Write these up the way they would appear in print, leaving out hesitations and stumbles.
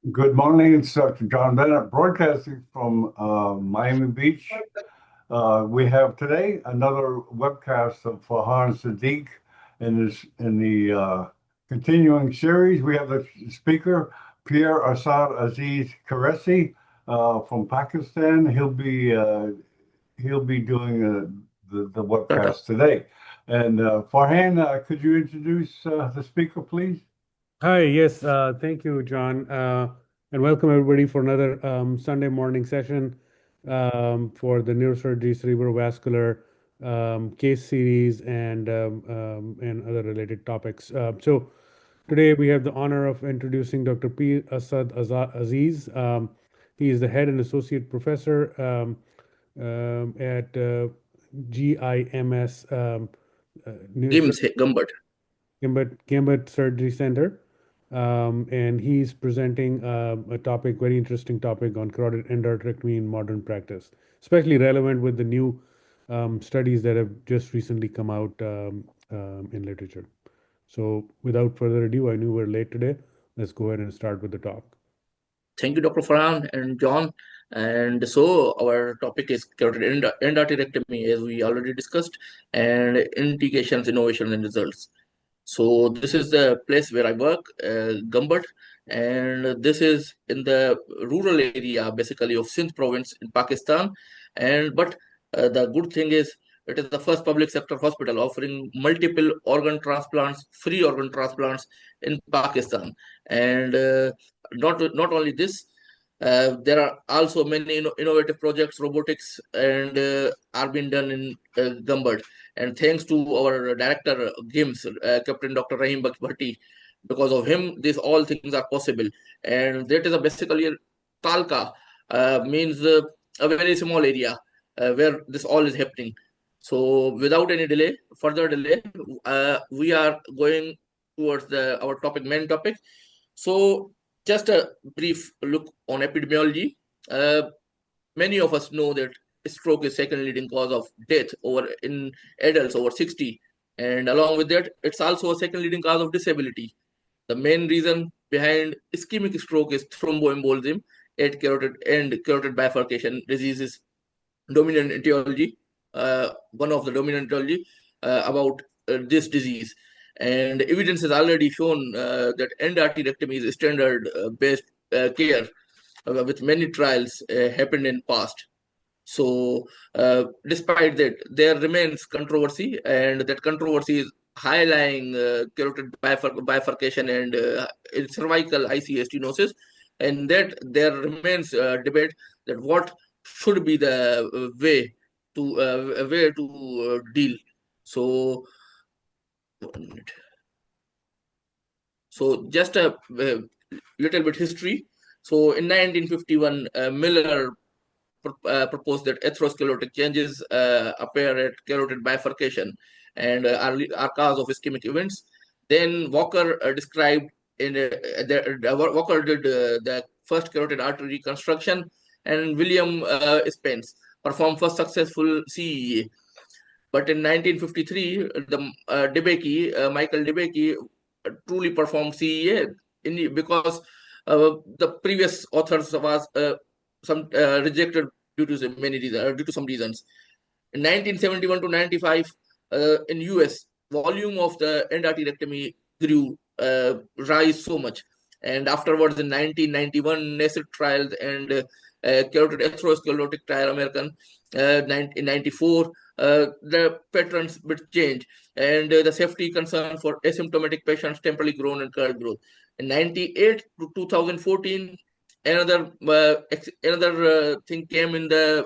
Good morning. It's Dr. John Bennett broadcasting from Miami Beach. We have today another webcast of Farhan Sadiq in the continuing series. We have the speaker Pierre Assad Aziz Karesi from Pakistan. He'll be doing the Tata. webcast today. And Farhan, could you introduce the speaker, please? Hi, yes, thank you, John, and welcome everybody for another Sunday morning session for the neurosurgery cerebrovascular case series and other related topics. So today we have the honor of introducing Dr. P. Aziz. He is the head and associate professor at GIMS Gims Gumbert. Gambit Surgery Center. And he's presenting a topic, very interesting topic on carotid endarterectomy in modern practice, especially relevant with the new studies that have just recently come out in literature. So without further ado, I knew we're late today. Let's go ahead and start with the talk. Thank you, Dr. Farhan and John. And so our topic is carotid endarterectomy, as we already discussed, and indications, innovation, and results. So this is the place where I work, Gumbert, and this is in the rural area, basically of Sindh province in Pakistan. And but the good thing is, it is the first public sector hospital offering multiple organ transplants, free organ transplants in Pakistan. And not only this, there are also many innovative projects, robotics, and are being done in Gumbert. And thanks to our director, GIMS, Captain Dr. Rahim Bhatti, because of him, these all things are possible. And that is basically a Talka, means a very small area where this all is happening. So without any further delay, we are going towards our main topic. So just a brief look on epidemiology. Many of us know that stroke is second leading cause of death in adults over 60, and along with that, it's also a second leading cause of disability. The main reason behind ischemic stroke is thromboembolism at carotid bifurcation diseases. Dominant etiology, one of the dominant etiology about this disease. And evidence has already shown that endarterectomy is standard based care with many trials happened in past. So despite that, there remains controversy, and that controversy is high-lying carotid bifurcation and in cervical ICS stenosis, and that there remains debate that what should be the way to deal. So 1 minute. So just a little bit history. So in 1951, Miller proposed that atherosclerotic changes appear at carotid bifurcation and are cause of ischemic events. Then Walker described Walker did the first carotid artery reconstruction, and William Spence performed first successful CEA. But in 1953, the Michael DeBakey, truly performed CEA because the previous authors was some rejected due to some reasons. In 1971 to 95, in US, volume of the endarterectomy grew, rise so much, and afterwards in 1991, NACID trials and carotid atherosclerotic trial American, in 94, the patterns bit change, and the safety concern for asymptomatic patients temporarily grown and curved growth. In 98 to 2014, another thing came in the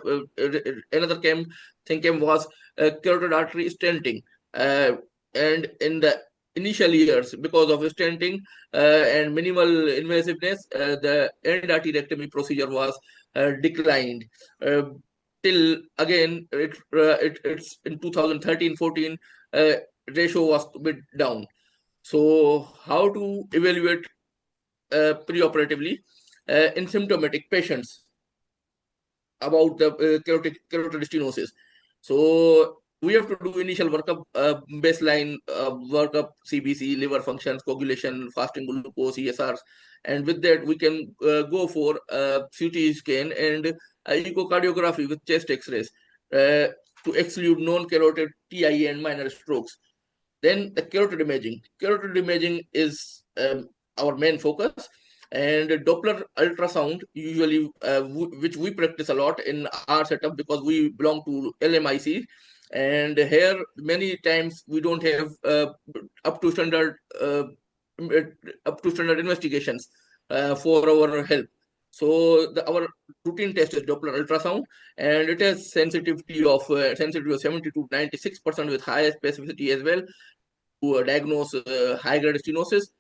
thing came was carotid artery stenting, and in the initial years, because of stenting and minimal invasiveness, the endarterectomy procedure was declined till again it's in 2013-14 ratio was a bit down. So how to evaluate preoperatively in symptomatic patients about the carotid stenosis? So we have to do initial workup, baseline workup, CBC, liver functions, coagulation, fasting glucose, ESRs, and with that we can go for CT scan and echocardiography with chest X-rays to exclude non-carotid TIA and minor strokes. Then the carotid imaging. Carotid imaging is our main focus, and Doppler ultrasound usually, which we practice a lot in our setup because we belong to LMIC, and here many times we don't have up to standard investigations for our help. So our routine test is Doppler ultrasound, and it has sensitivity of 70 to 96% with high specificity as well to diagnose high-grade stenosis.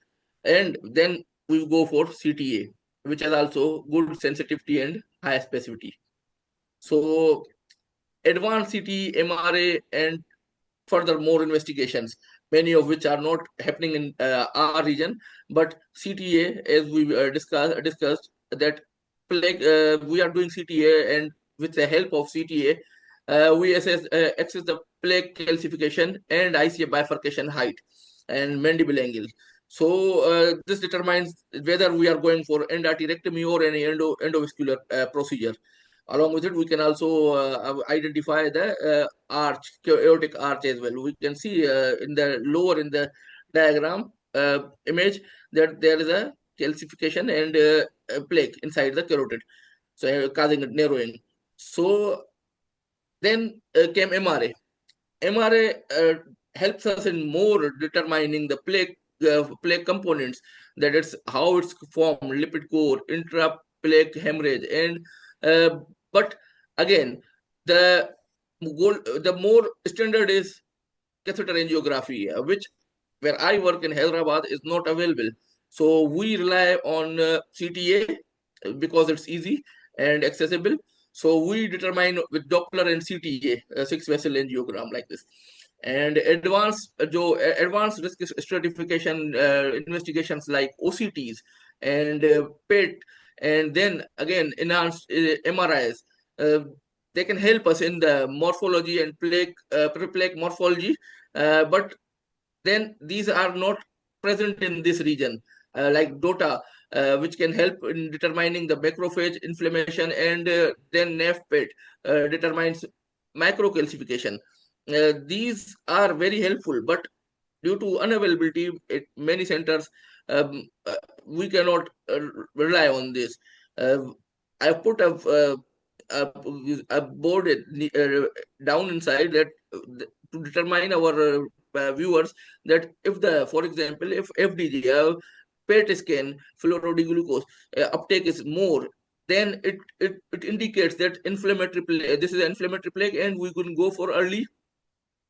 And then we go for CTA, which has also good sensitivity and high specificity. So advanced CT, MRA, and further more investigations, many of which are not happening in our region, but CTA, as we discussed that plague, we are doing CTA, and with the help of CTA, we access the plaque calcification and ICA bifurcation height and mandible angle. So this determines whether we are going for endarterectomy or any endovascular procedure. Along with it, we can also identify the aortic arch as well. We can see in the lower in the diagram image that there is a calcification and a plaque inside the carotid, so causing it narrowing. So then came MRA. MRA helps us in more determining the plaque components, that it's how it's formed, lipid core, intraplaque hemorrhage, and but again, the more standard is catheter angiography, which where I work in Hyderabad is not available. So we rely on CTA because it's easy and accessible. So we determine with Doppler and CTA, 6-vessel angiogram like this. And advanced risk stratification investigations like OCTs and PET, and then again enhanced MRIs, they can help us in the morphology and plaque morphology, but then these are not present in this region, like DOTA, which can help in determining the macrophage inflammation, and then NAFPET determines microcalcification. These are very helpful, but due to unavailability at many centers, we cannot rely on this. I put a board down inside that to determine our viewers that if for example, if FDG, PET scan, fluorodiglucose uptake is more, then it indicates that this is an inflammatory plaque, and we can go for early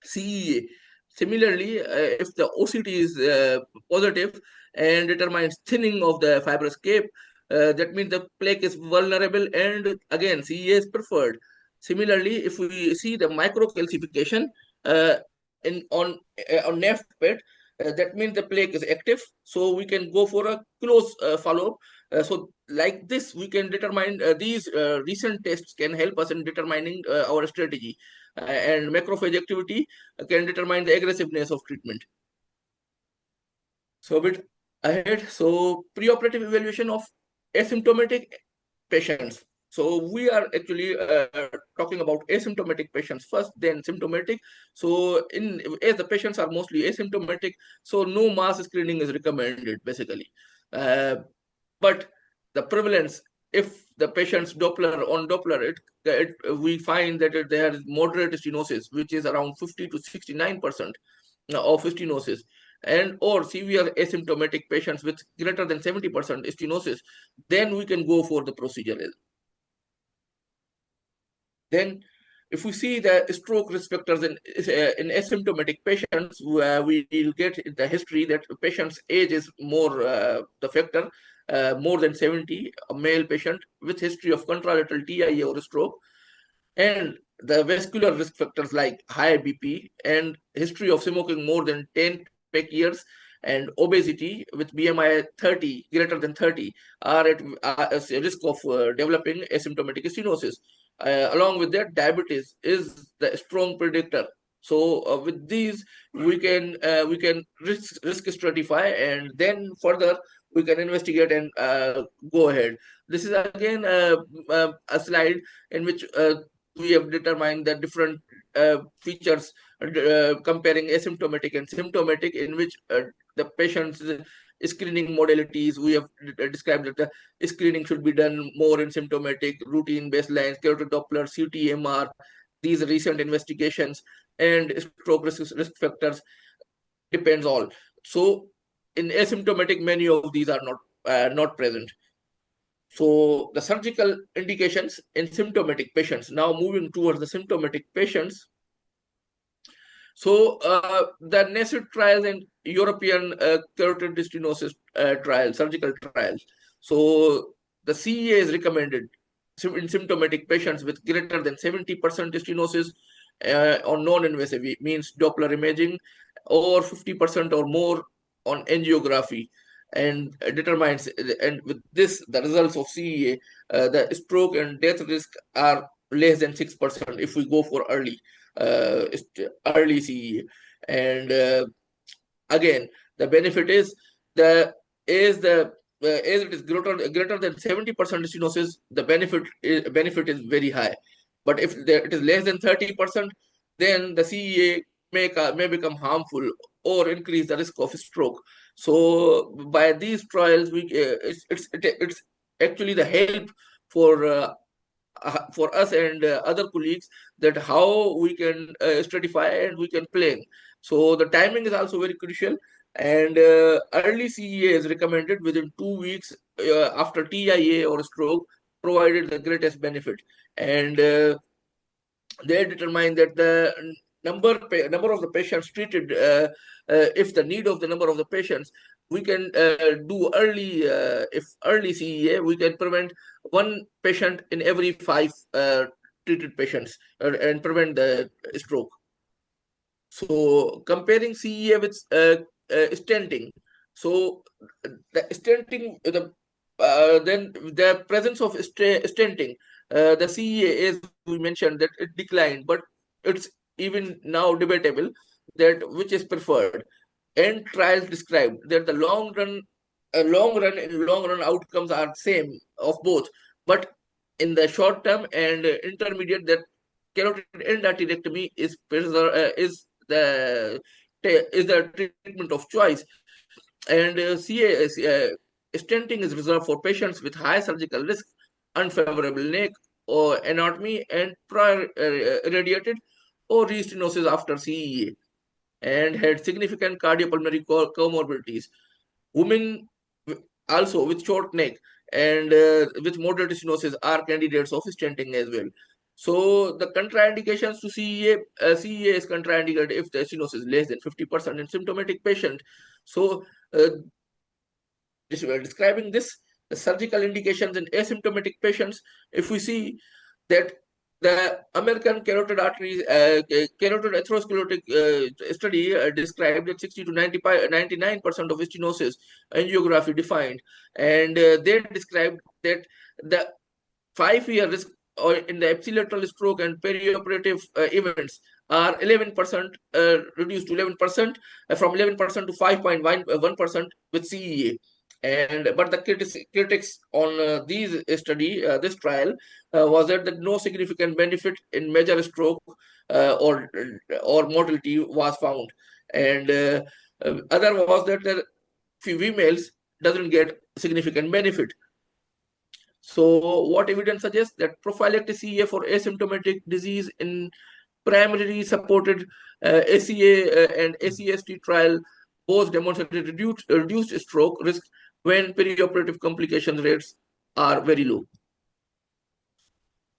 CEA. Similarly, if the OCT is positive and determines thinning of the fibrous cape, that means the plaque is vulnerable, and again CEA is preferred. Similarly, if we see the microcalcification on NAFPET, that means the plaque is active, so we can go for a close follow-up. So like this, we can determine these recent tests can help us in determining our strategy, and macrophage activity can determine the aggressiveness of treatment. So a bit ahead, so preoperative evaluation of asymptomatic patients. So we are actually talking about asymptomatic patients first, then symptomatic. So as the patients are mostly asymptomatic, so no mass screening is recommended basically. But the prevalence, if the patient's on Doppler, we find that there is moderate stenosis, which is around 50 to 69% of stenosis, and or severe asymptomatic patients with greater than 70% stenosis, then we can go for the procedure. Then if we see the stroke risk factors in asymptomatic patients, we will get the history that the patient's age is more the factor, more than 70, a male patient with history of contralateral TIA or stroke, and the vascular risk factors like high BP and history of smoking more than 10 peak years, and obesity with BMI 30, greater than 30, are at a risk of developing asymptomatic stenosis. Along with that, diabetes is the strong predictor. So with these, we can risk stratify, and then further we can investigate and go ahead. This is again a slide in which we have determined the different features comparing asymptomatic and symptomatic, in which the patient's screening modalities. We have described that the screening should be done more in symptomatic, routine baselines, carotid Doppler, CT, MR, these recent investigations, and stroke risk factors depends all. So in asymptomatic, many of these are not present. So the surgical indications in symptomatic patients. Now moving towards the symptomatic patients. So the NACID trials and European carotid stenosis trials, surgical trials. So the CEA is recommended in symptomatic patients with greater than 70% stenosis on non-invasive, means Doppler imaging, or 50% or more on angiography, and determines, and with this, the results of CEA, the stroke and death risk are less than 6% if we go for early CEA. And again, the benefit is as it is greater than 70% stenosis, the benefit is very high. But if it is less than 30%, then the CEA may become harmful or increase the risk of stroke. So by these trials, it's actually the help for us and other colleagues, that how we can stratify and we can plan. So the timing is also very crucial, and early CEA is recommended within 2 weeks after TIA or stroke, provided the greatest benefit. And they determine that the number of the patients treated, if the need of the number of the patients, we can do early, if early CEA, we can prevent one patient in every 5 treated patients and prevent the stroke. So comparing CEA with stenting. So the stenting, then the presence of stenting, the CEA, as we mentioned, that it declined, but it's even now debatable that which is preferred. And trials described that the long run outcomes are same of both, but in the short term and intermediate, that carotid endarterectomy is the treatment of choice. And stenting is reserved for patients with high surgical risk, unfavorable neck or anatomy, and prior irradiated or restenosis after CEA, and had significant cardiopulmonary comorbidities. Women also with short neck and with moderate stenosis are candidates of stenting as well. So the contraindications to CEA, CEA is contraindicated if the stenosis is less than 50% in symptomatic patient. So describing this, the surgical indications in asymptomatic patients, if we see that the American carotid artery, carotid atherosclerotic study described that 60 to 99% of stenosis angiography defined, and they described that the 5-year risk or in the epilateral stroke and perioperative events are 11% reduced to 11%, from 11% to 5.1% with CEA. And but the critics on this trial was that no significant benefit in major stroke or mortality was found, and other was that the females doesn't get significant benefit. So what evidence suggests that prophylactic CEA for asymptomatic disease in primarily supported ACA and ACST trial both demonstrated reduced stroke risk when perioperative complication rates are very low.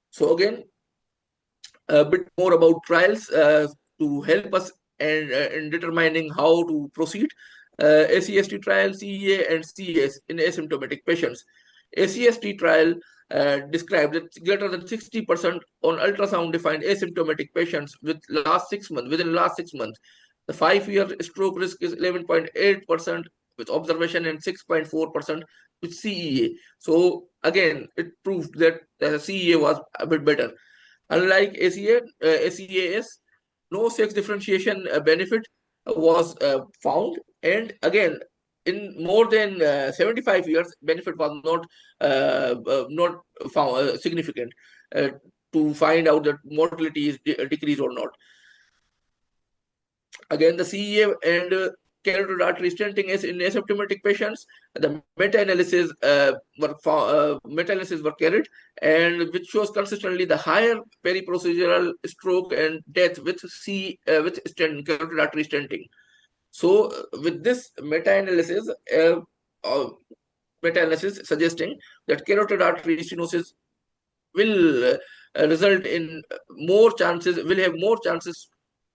So again, a bit more about trials to help us in determining how to proceed. ACST trial, CEA, and CES in asymptomatic patients. ACST trial described that greater than 60% on ultrasound-defined asymptomatic patients within last 6 months. The 5-year stroke risk is 11.8% with observation and 6.4% with CEA. So again, it proved that the CEA was a bit better. Unlike ACAS, no sex differentiation benefit was found. And again, in more than 75 years, benefit was not found significant to find out that mortality is decreased or not. Again, the CEA and carotid artery stenting is in asymptomatic patients. The meta-analysis were carried, and which shows consistently the higher peri-procedural stroke and death with carotid artery stenting. So, with this meta-analysis suggesting that carotid artery stenosis will result in more chances, will have more chances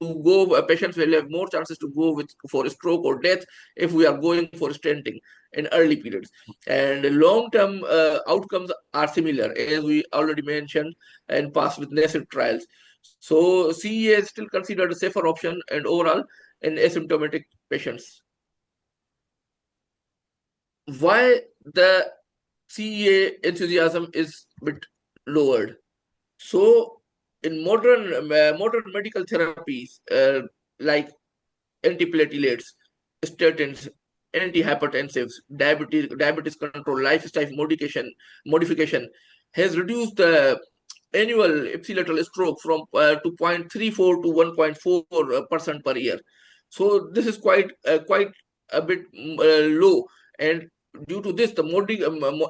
to go, patients will have more chances to go for a stroke or death if we are going for stenting in early periods. And long-term outcomes are similar, as we already mentioned and passed with NACID trials. So CEA is still considered a safer option and overall in asymptomatic patients. Why the CEA enthusiasm is a bit lowered? So in modern medical therapies like antiplatelets, statins, antihypertensives, diabetes control, lifestyle modification has reduced the annual ipsilateral stroke from to 0.34 to 1.4% per year. So this is quite a bit low, and due to this, the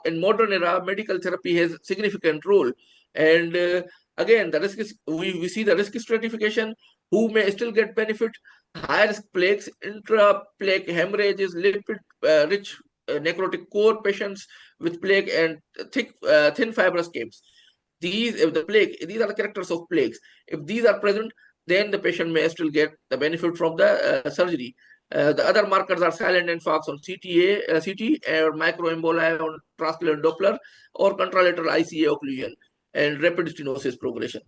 in modern era medical therapy has significant role. And again, the risk is we see the risk stratification. Who may still get benefit? High risk plaques, intra-plaque hemorrhages, lipid-rich necrotic core patients with plaque and thin fibrous caps. These are the characters of plaques. If these are present, then the patient may still get the benefit from the surgery. The other markers are silent infarcts on CT, or microemboli on transcranial Doppler, or contralateral ICA occlusion, and rapid stenosis progression.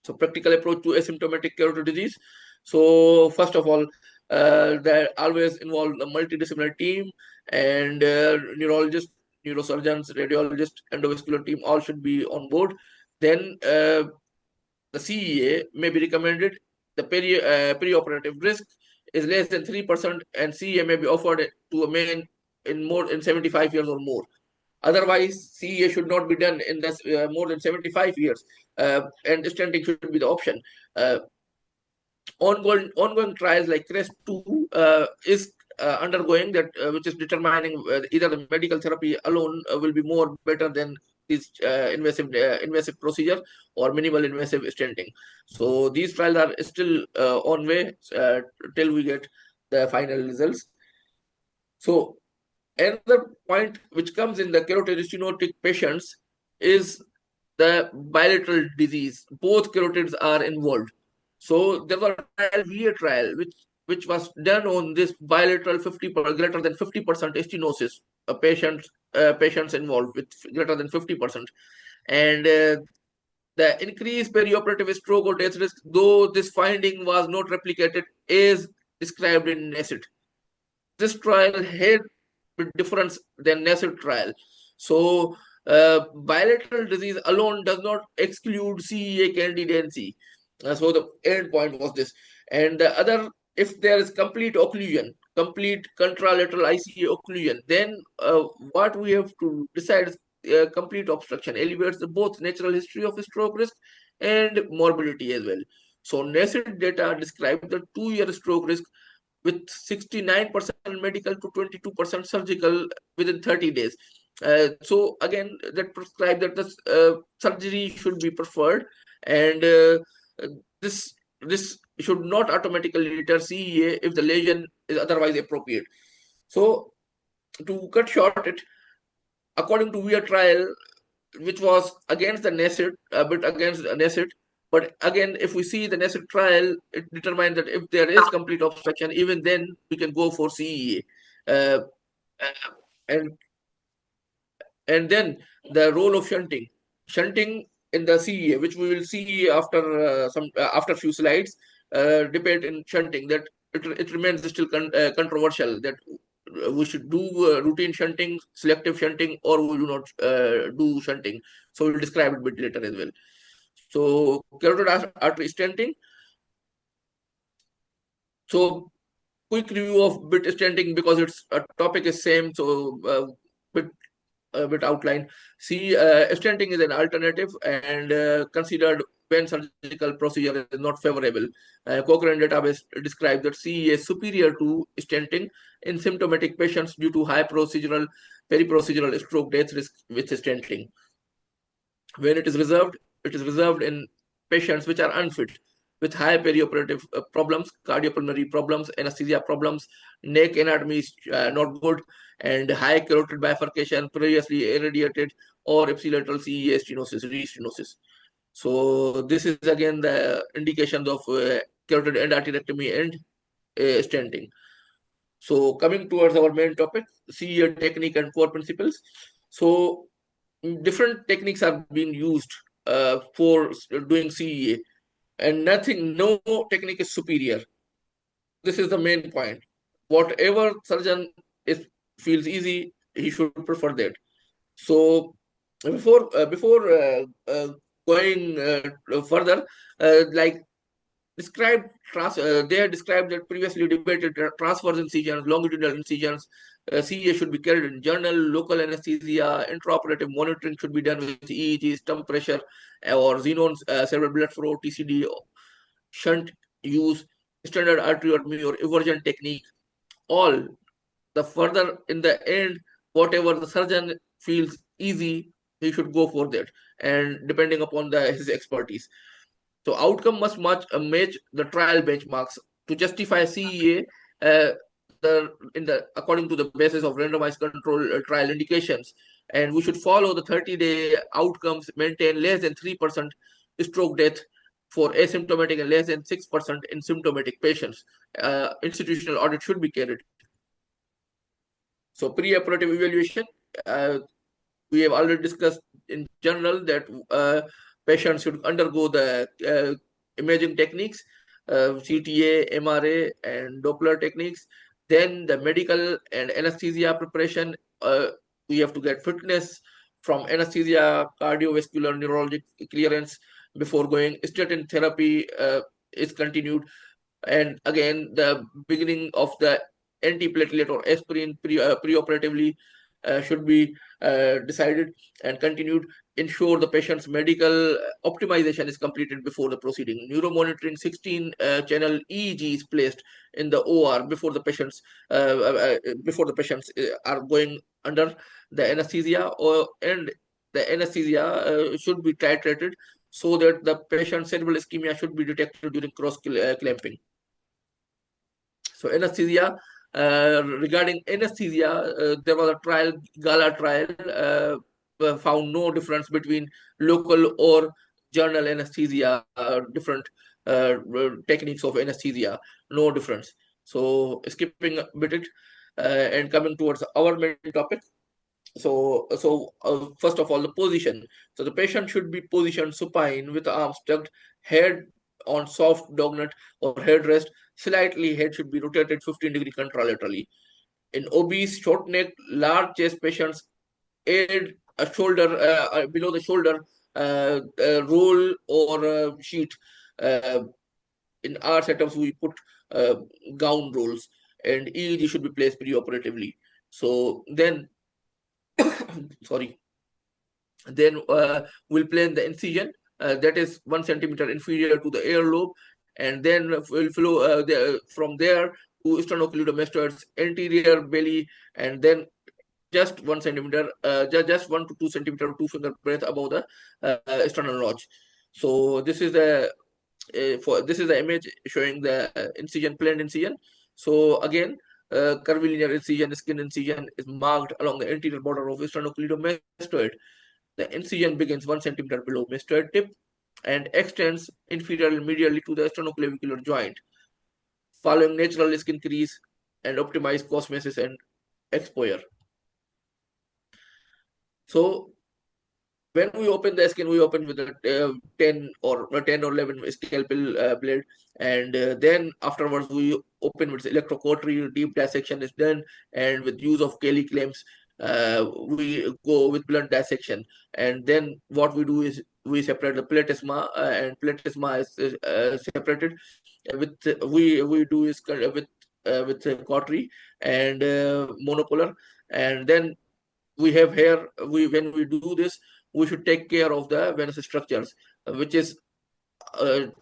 So practical approach to asymptomatic carotid disease. So first of all, they always involve a multidisciplinary team, and neurologists, neurosurgeons, radiologists, endovascular team all should be on board. Then the CEA may be recommended. The perioperative risk is less than 3%, and CEA may be offered to a man in 75 years or more. Otherwise, CEA should not be done in this more than 75 years, and stenting should be the option. Ongoing trials like CREST-2 is undergoing that, which is determining either the medical therapy alone will be more better than this invasive procedure or minimal invasive stenting. So these trials are still on way till we get the final results. So another point which comes in the carotid stenotic patients is the bilateral disease. Both carotids are involved. So there was a VA trial which was done on this bilateral greater than 50% stenosis patients involved with greater than 50%, and the increased perioperative stroke or death risk, though this finding was not replicated as described in NACID. This trial had a difference than NACID trial. So bilateral disease alone does not exclude CEA candidacy. So the end point was this. And the other, if there is complete occlusion, complete contralateral ICA occlusion, then what we have to decide is complete obstruction elevates both natural history of stroke risk and morbidity as well. So NACID data described the 2-year stroke risk with 69% medical to 22% surgical within 30 days. So again, that prescribed that this surgery should be preferred, and this should not automatically deter CEA if the lesion is otherwise appropriate. So to cut short it, according to VIA trial, which was against the NACID, a bit against the NACID, but again, if we see the NACID trial, it determined that if there is complete obstruction, even then we can go for CEA. And then the role of shunting in the CEA, which we will see after after few slides, debate in shunting, that it remains still controversial that we should do routine shunting, selective shunting, or we do not do shunting. So we'll describe it a bit later as well. So carotid artery stenting, So quick review of bit stenting, because its topic is same, so bit outline. See, stenting is an alternative and considered when surgical procedure is not favorable. Cochrane database describes that CE is superior to stenting in symptomatic patients due to high periprocedural stroke death risk with stenting. When it is reserved in patients which are unfit, with high perioperative problems, cardiopulmonary problems, anesthesia problems, neck anatomy is not good, and high carotid bifurcation, previously irradiated, or ipsilateral CEA stenosis, restenosis. So this is again the indications of carotid endarterectomy and stenting. So coming towards our main topic, CEA technique and core principles. So different techniques are being used for doing CEA, and no technique is superior. This is the main point. Whatever surgeon feels easy, he should prefer that. So before going further, like they had described that previously debated transverse incisions, longitudinal incisions. CEA should be carried in journal, local anesthesia, intraoperative monitoring should be done with EEG, stump pressure, or xenon cerebral blood flow, TCD, shunt use, standard arteriotomy or eversion technique. All the further in the end, whatever the surgeon feels easy, he should go for that, and depending upon his expertise. So outcome must match the trial benchmarks to justify CEA according to the basis of randomized control trial indications. And we should follow the 30-day outcomes, maintain less than 3% stroke death for asymptomatic and less than 6% in symptomatic patients. Institutional audit should be carried. So preoperative evaluation, we have already discussed in general that patients should undergo the imaging techniques, CTA, MRA, and Doppler techniques. Then the medical and anesthesia preparation, we have to get fitness from anesthesia, cardiovascular, neurologic clearance before going. Statin therapy is continued. And again, the beginning of the antiplatelet or aspirin preoperatively should be decided and continued. Ensure the patient's medical optimization is completed before the proceeding. Neuromonitoring 16-channel EEG is placed in the OR before the patients are going under the anesthesia, and the anesthesia should be titrated so that the patient's cerebral ischemia should be detected during cross clamping. So anesthesia, regarding anesthesia, there was a trial, Gala trial, found no difference between local or journal anesthesia, different techniques of anesthesia, no difference. So skipping a bit and coming towards our main topic. So first of all, the position. So the patient should be positioned supine with arms tucked, head on soft dognut or headrest. Slightly head should be rotated 15-degree contralaterally. In obese, short neck, large chest patients, aid a shoulder below the shoulder roll or sheet. In our setups, we put gown rolls, and EEG should be placed preoperatively. So then, sorry. Then we'll plane the incision that is 1 centimeter inferior to the earlobe, and then we'll flow from there to sternocleidomastoid's anterior belly, and then just 1 centimeter, just 1 to 2 centimeter, 2 finger breadth above the sternal notch. So this is the image showing the incision, planned incision. So again, curvilinear incision, skin incision is marked along the anterior border of sternocleidomastoid. The incision begins 1 centimeter below mastoid tip and extends inferiorly medially to the sternoclavicular joint, following natural skin crease and optimized cosmesis and exposure. So when we open the skin, we open with a 10 or 11 scalpel blade, and then afterwards we open with electrocautery. Deep dissection is done, and with use of Kelly clamps, we go with blunt dissection, and then what we do is we separate the platysma, and platysma is separated with we do is with cautery and monopolar, and then we have here when we do this, we should take care of the venous structures, which is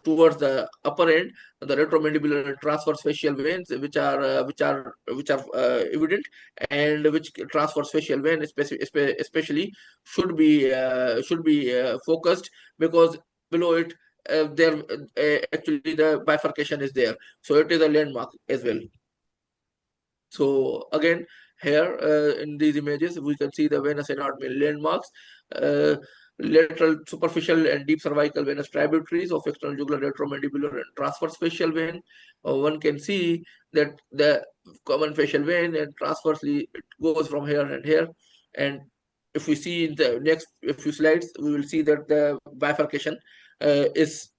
towards the upper end, the retromandibular and transverse facial veins, which are evident, and which transverse facial vein especially should be focused, because below it there actually the bifurcation is there, so it is a landmark as well. So again, here in these images, we can see the venous anatomy landmarks, lateral superficial and deep cervical venous tributaries of external jugular, retromandibular, and transverse facial vein. One can see that the common facial vein and transversely it goes from here and here. And if we see in the next few slides, we will see that the bifurcation is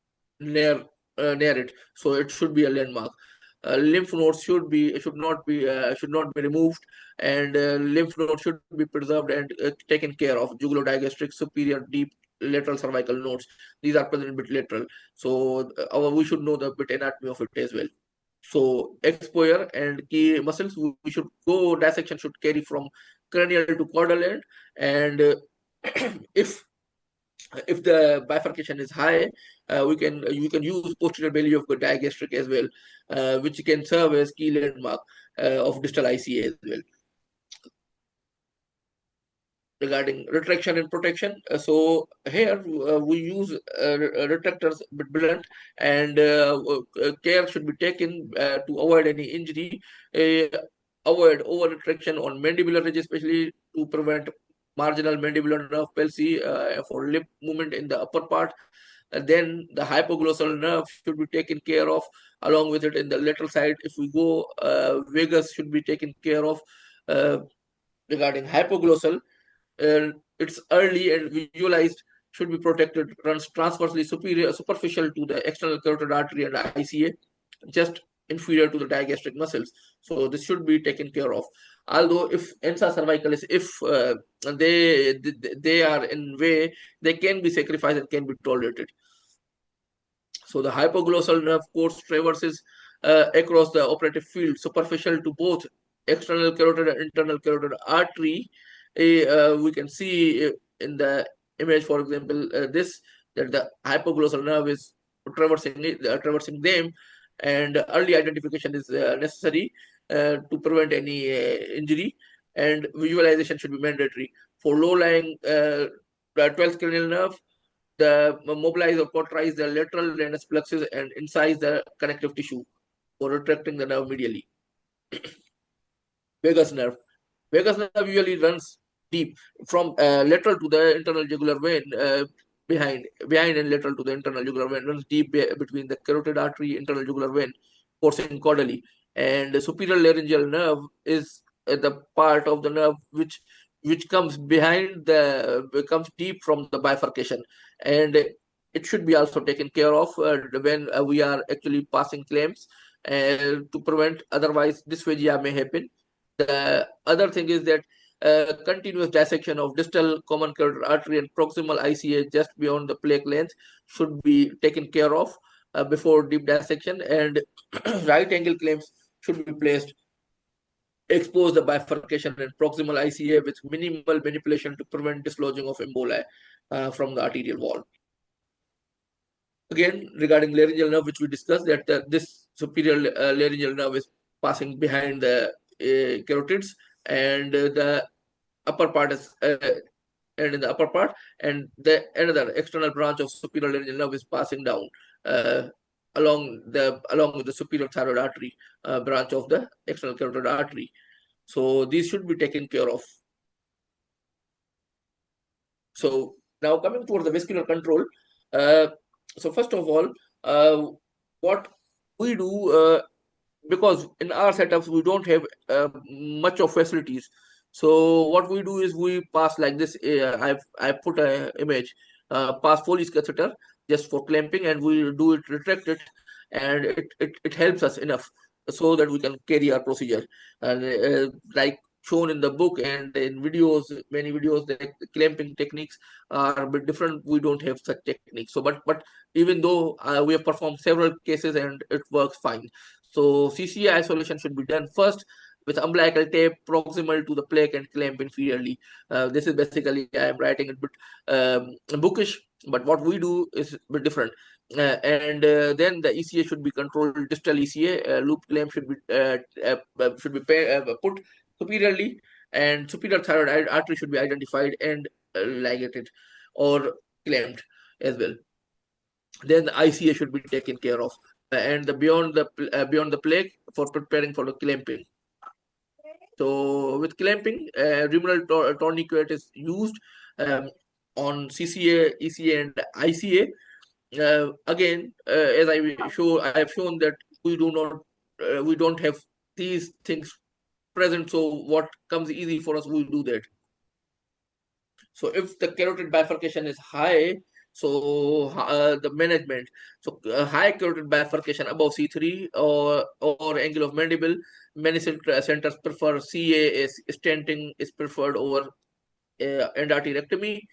near it, so it should be a landmark. Lymph nodes should not be removed, and lymph nodes should be preserved and taken care of. Jugulo-digastric, superior, deep, lateral cervical nodes, these are present bit lateral, so we should know the bit anatomy of it as well. So exposure and key muscles, we should go dissection should carry from cranial to caudal end, and if the bifurcation is high, you can use posterior belly of the digastric as well, which can serve as key landmark of distal ICA as well. Regarding retraction and protection, so here we use retractors but blunt, and care should be taken to avoid any injury, avoid over retraction on mandibular ridge, especially to prevent marginal mandibular nerve palsy for lip movement in the upper part. And then the hypoglossal nerve should be taken care of along with it in the lateral side. If we go, vagus should be taken care of. Regarding hypoglossal, it's early and visualized, should be protected, runs transversely superficial to the external carotid artery and ICA, just inferior to the digastric muscles. So this should be taken care of. Although if ensa cervicalis, if they are in way, they can be sacrificed and can be tolerated. So the hypoglossal nerve course traverses across the operative field, superficial to both external carotid and internal carotid artery. We can see in the image, for example, that the hypoglossal nerve is traversing them, and early identification is necessary to prevent any injury, and visualization should be mandatory. For low-lying 12th cranial nerve, the mobilize or cauterize the lateral venous plexus and incise the connective tissue for retracting the nerve medially. Vagus nerve usually runs deep from lateral to the internal jugular vein, behind and lateral to the internal jugular vein, runs deep between the carotid artery, internal jugular vein, coursing caudally. And the superior laryngeal nerve is the part of the nerve which comes comes deep from the bifurcation, and it should be also taken care of when we are actually passing claims, to prevent, otherwise dysphagia may happen. The other thing is that continuous dissection of distal common carotid artery and proximal ICA just beyond the plaque length should be taken care of before deep dissection, and right angle claims should be placed, expose the bifurcation and proximal ICA with minimal manipulation to prevent dislodging of emboli from the arterial wall. Again, regarding laryngeal nerve, which we discussed, that this superior laryngeal nerve is passing behind the carotids, and the upper part is and in the upper part, and the another external branch of superior laryngeal nerve is passing down along with the superior thyroid artery branch of the external carotid artery. So these should be taken care of. So now coming towards the vascular control. So first of all, what we do, because in our setups we don't have much of facilities, so what we do is we pass like this. I put an image, pass Foley's catheter just for clamping, and we do it retracted, and it helps us enough so that we can carry our procedure. And like shown in the book and in videos, many videos, the clamping techniques are a bit different. We don't have such techniques. So, but even though we have performed several cases and it works fine. So CCA isolation should be done first with umbilical tape proximal to the plaque and clamp inferiorly. This is basically, I am writing a bit bookish, but what we do is a bit different. Then the ECA should be controlled. Distal ECA loop clamp should be put superiorly, and superior thyroid artery should be identified and ligated or clamped as well. Then the ICA should be taken care of, and the beyond the plaque for preparing for the clamping. So with clamping, remoral tourniquet is used on CCA, ECA, and ICA. Again, as I have shown that we don't have these things present. So what comes easy for us, we do that. So if the carotid bifurcation is high, so the management, so high carotid bifurcation above C3 or angle of mandible, many centers prefer CA as stenting is preferred over endarterectomy.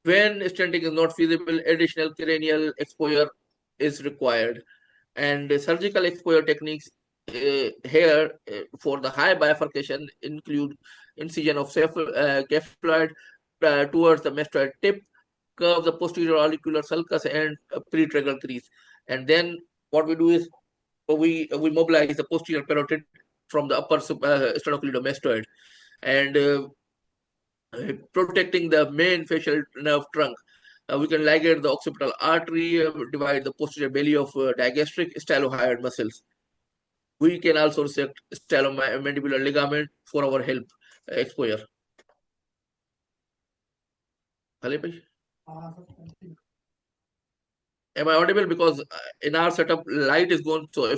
When stenting is not feasible, additional cranial exposure is required. And surgical exposure techniques here for the high bifurcation include incision of cephaloid towards the mastoid tip, curve the posterior auricular sulcus and pretragal crease. And then what we do is we mobilize the posterior parotid from the upper sternocleidomastoid and protecting the main facial nerve trunk. We can ligate the occipital artery, divide the posterior belly of digastric stylohyoid muscles. We can also resect stylomandibular ligament for our help exposure. Am I audible? Because in our setup, light is gone. So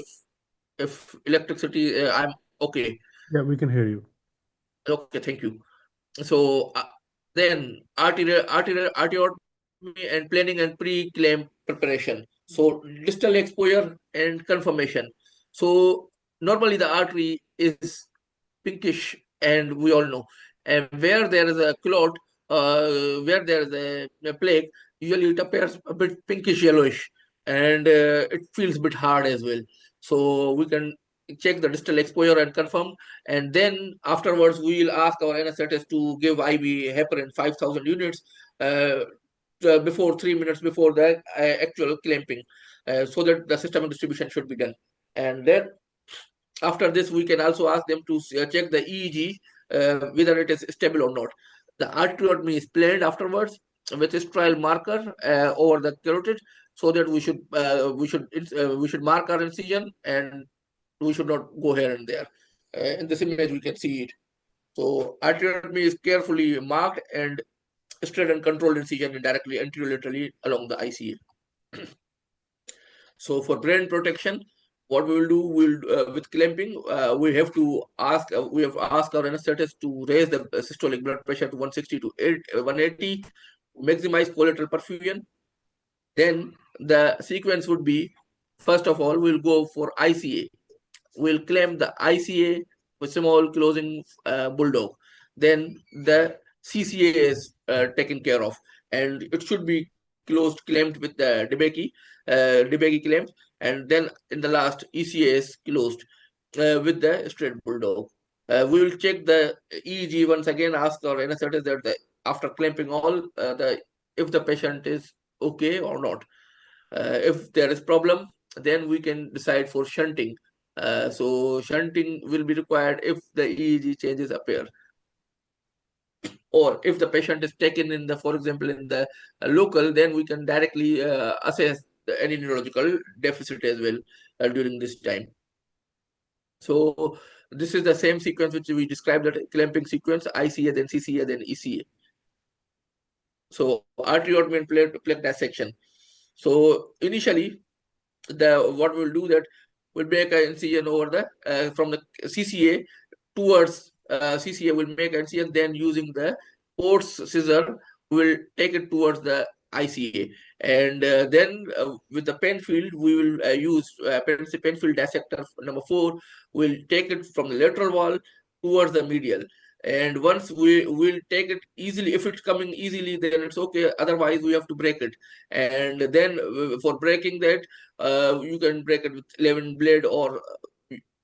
if electricity, I'm okay. Yeah, we can hear you. Okay, thank you. So then arteriotomy and planning and pre-clamp preparation. So distal exposure and confirmation. So normally the artery is pinkish, and we all know. And where there is a clot, where there is a plaque, usually it appears a bit pinkish yellowish, and it feels a bit hard as well. So we can check the distal exposure and confirm, and then afterwards we will ask our anesthetist to give IV heparin 5,000 units before 3 minutes before the actual clamping, so that the systemic distribution should be done. And then after this, we can also ask them to check the EEG, whether it is stable or not. The arteriotomy is planned afterwards with a trial marker over the carotid, so that we should mark our incision, and we should not go here and there. In this image, we can see it. So arteriotomy is carefully marked and straight and controlled incision directly anterolaterally along the ICA. So for brain protection, what we will do, with clamping, we have asked our anesthetist to raise the systolic blood pressure to 160 to 180, maximize collateral perfusion. Then the sequence would be, first of all, we'll go for ICA. We'll clamp the ICA with small closing bulldog. Then the CCA is taken care of, and it should be closed, clamped with the DeBakey clamp, and then in the last ECA is closed with the straight bulldog. We will check the EEG once again, ask our anesthetist that after clamping all, if the patient is okay or not. If there is problem, then we can decide for shunting. So shunting will be required if the EEG changes appear, or if the patient is taken in the, for example, in the local, then we can directly assess any neurological deficit as well during this time. So this is the same sequence which we described, that clamping sequence: ICA, then CCA, then ECA. So arteriotomy and plaque dissection. So initially, what we'll do that we'll make an incision over the from the CCA towards CCA. We'll make an incision, then using the Port's scissor, we'll take it towards the ICA, and then with the Penfield, we will use Penfield dissector number 4. We'll take it from the lateral wall, towards the medial. And once we will take it easily, if it's coming easily, then it's okay. Otherwise, we have to break it. And then for breaking that, you can break it with 11 blade or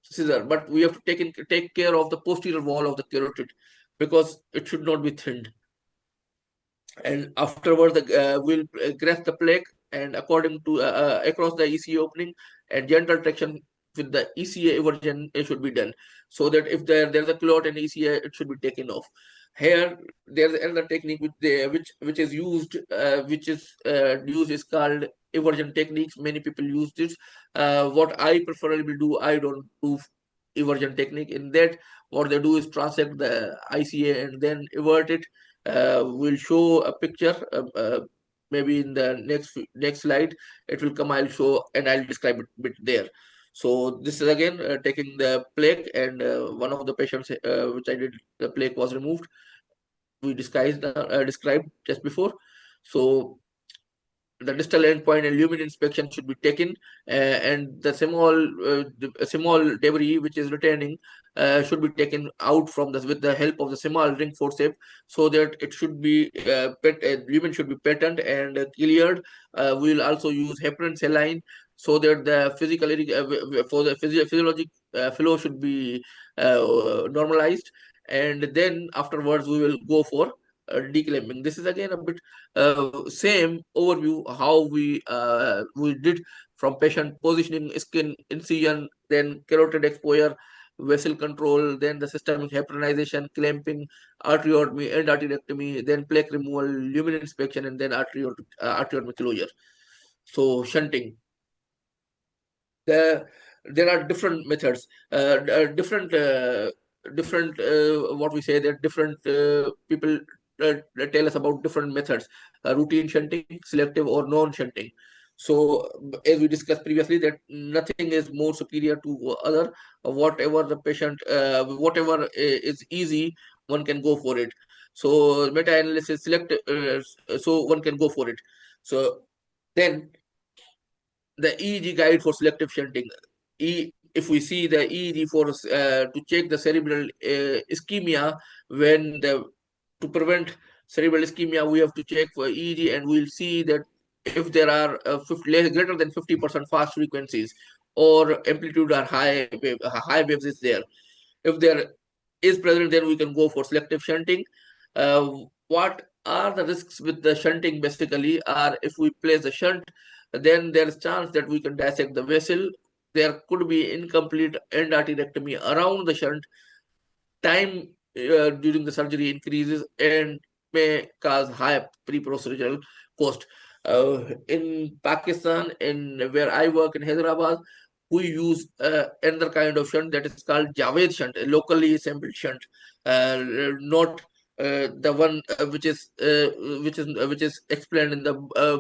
scissor. But we have to take care of the posterior wall of the carotid because it should not be thinned. And afterwards, we'll grasp the plaque and according to across the ECA opening and gentle traction with the ECA eversion should be done, so that if there's a clot in ECA, it should be taken off. Here, there's another technique which is used, used is called eversion techniques. Many people use this. What I preferably do, I don't do eversion technique. In that, what they do is transect the ICA and then evert it. We'll show a picture. Maybe in the next slide it will come. I'll show and I'll describe it a bit there. So this is again taking the plaque, and one of the patients which I did, the plaque was removed. We described just before. So the distal endpoint and lumen inspection should be taken, and the small debris which is returning should be taken out from this with the help of the small ring forceps, so that it should be lumen should be patterned and cleared. We will also use heparin saline so that the physiologic flow should be normalized, and then afterwards we will go for declamping. This is again a bit same overview how we did from patient positioning, skin incision, then carotid exposure, vessel control, then the systemic heparinization, clamping, arteriotomy, and arteriectomy, then plaque removal, lumen inspection, and then arteriotomy closure. So shunting. There are different methods, different what we say that different people tell us about different methods, routine shunting, selective or non-shunting. So as we discussed previously, that nothing is more superior to other. Whatever the patient, whatever is easy, one can go for it. So meta-analysis, selective, so one can go for it. So then the EEG guide for selective shunting. If we see the EEG for to check the cerebral ischemia, when to prevent cerebral ischemia, we have to check for EEG, and we'll see that if there are greater than 50% fast frequencies or amplitude are high waves is there. If there is present, then we can go for selective shunting. What are the risks with the shunting? Basically, are if we place the shunt, then there is chance that we can dissect the vessel. There could be incomplete end arteriectomy around the shunt. Time during the surgery increases and may cause high pre-procedural cost. In Pakistan, in where I work in Hyderabad, we use another kind of shunt that is called Javed shunt, a locally assembled shunt, not the one which is explained in the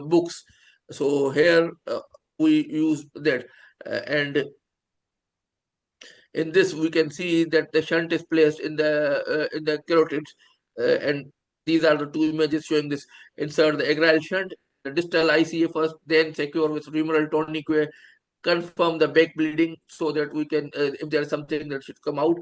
books. So here we use that, and in this we can see that the shunt is placed in the carotids, and these are the two images showing this. Insert the agrile shunt, the distal ICA first, then secure with humeral tourniquet, confirm the back bleeding so that we can, if there is something that should come out,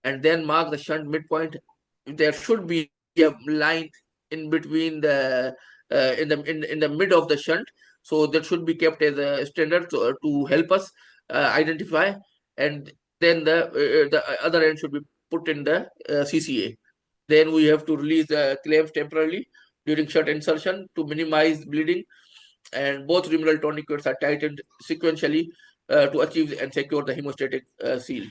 and then mark the shunt midpoint. There should be a line in between the in the mid of the shunt, so that should be kept as a standard to help us identify, and then the other end should be put in the CCA. Then we have to release the clamps temporarily during shunt insertion to minimize bleeding, and both humeral tourniquets are tightened sequentially to achieve and secure the hemostatic seal.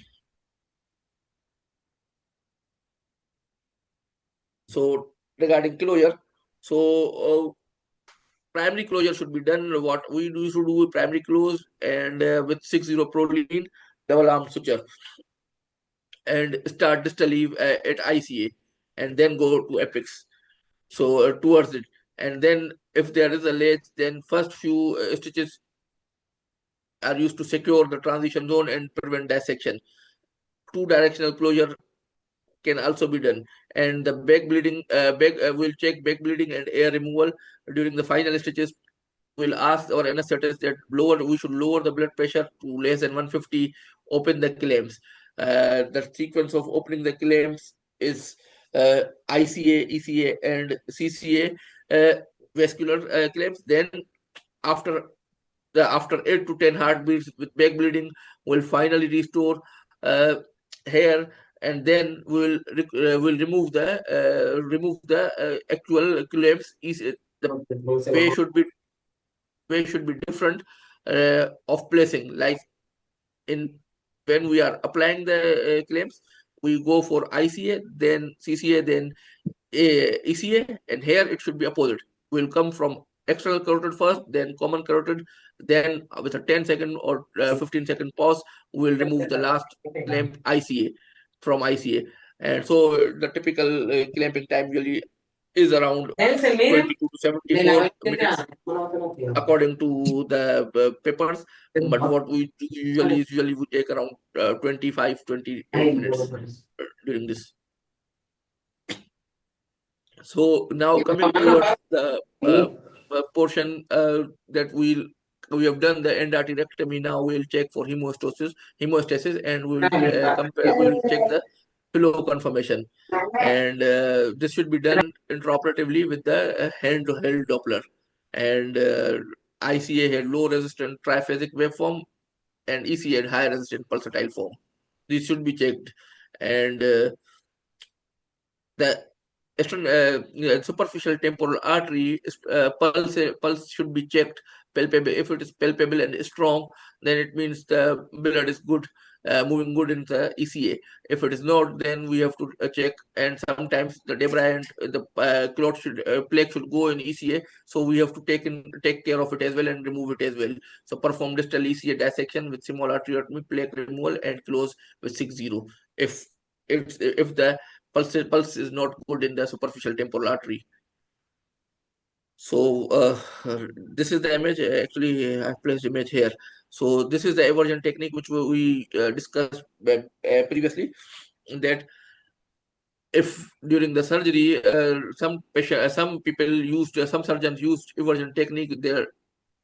So regarding closure, so primary closure should be done. What we should do primary close and with 6-0 proline double arm suture, and start distally at ICA, and then go to apex. So towards it, and then if there is a latch, then first few stitches are used to secure the transition zone and prevent dissection. Two directional closure can also be done, and the back bleeding will check back bleeding and air removal during the final stitches. We'll ask our anesthetist that we should lower the blood pressure to less than 150, open the clamps. The sequence of opening the clamps is ICA, ECA, and CCA vascular clamps. Then after 8 to 10 heartbeats with back bleeding, we'll finally restore hair, and then we'll remove the actual clamps. The way should be different of placing. Like when we are applying the clamps, we go for ICA, then CCA, then ECA, and here it should be opposite. We'll come from external carotid first, then common carotid, then with a 10-second or 15-second pause, we'll remove the last clamp ICA from ICA. And so the typical clamping time usually is around 22 to 74 minutes according to the papers, but what we usually we take around 25-28 minutes during this. So now coming towards the portion that we have done the endarterectomy. Now we'll check for hemostasis, and we'll check the flow confirmation, and this should be done intraoperatively with the hand-held Doppler. And ICA had low resistant triphasic waveform, and ECA had high resistant pulsatile form. These should be checked, and the superficial temporal artery pulse should be checked, palpable. If it is palpable and strong, then it means the blood is good, moving good in the ECA. If it is not, then we have to check, and sometimes the debris and the plaque should go in ECA, so we have to take care of it as well and remove it as well. So perform distal ECA dissection with small arteriotomy, plaque removal, and close with 6-0 if the pulse is not good in the superficial temporal artery. So this is the image. Actually, I placed image here. So this is the eversion technique which we discussed previously. That if during the surgery, some surgeons used eversion technique, their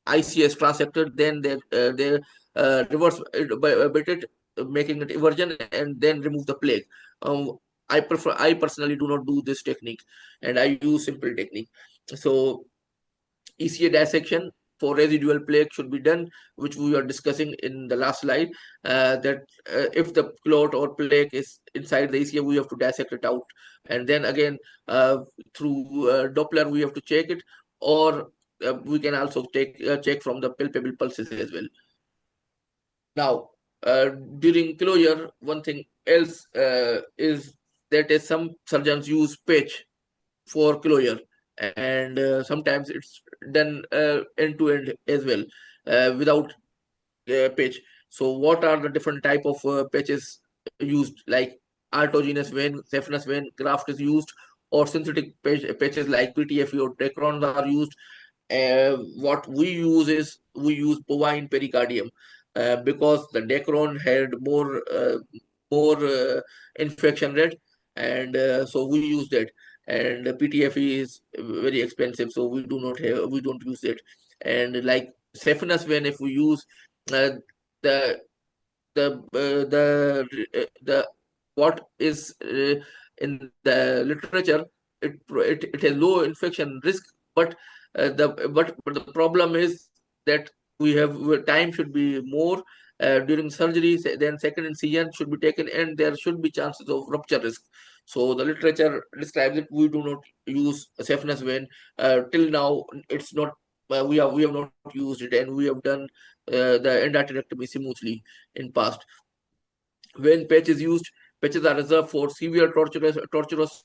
ICS transected, then they reverse it, making it eversion, and then remove the plaque. I personally do not do this technique, and I use simple technique. So ECA dissection for residual plaque should be done, which we are discussing in the last slide, that if the clot or plaque is inside the ECA, we have to dissect it out, and then again through Doppler we have to check it, or we can also check from the palpable pulses as well. Now, during closure, one thing else is that some surgeons use patch for closure, and sometimes it's done end to end as well without patch. So what are the different type of patches used? Like arteriogenous vein, saphenous vein graft is used, or synthetic patches like PTFE or Dacron are used. What we use is bovine pericardium because the Dacron had more infection rate, and so we use that. And PTFE is very expensive, so we don't use it. And like saphenous vein, if we use the what is in the literature, it has low infection risk, but the problem is that time should be more during surgery, then second incision should be taken, and there should be chances of rupture risk. So the literature describes it. We do not use saphenous vein till now. It's not. We have not used it, and we have done the endarterectomy smoothly in past. When patch is used, patches are reserved for severe tortuous.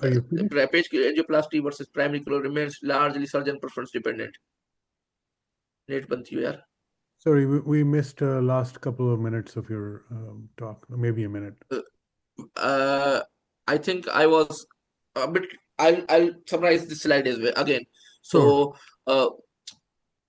Patch angioplasty versus primary closure remains largely surgeon preference dependent. Sorry, we missed last couple of minutes of your talk, maybe a minute. I think I was a bit. I'll summarize this slide as well again. So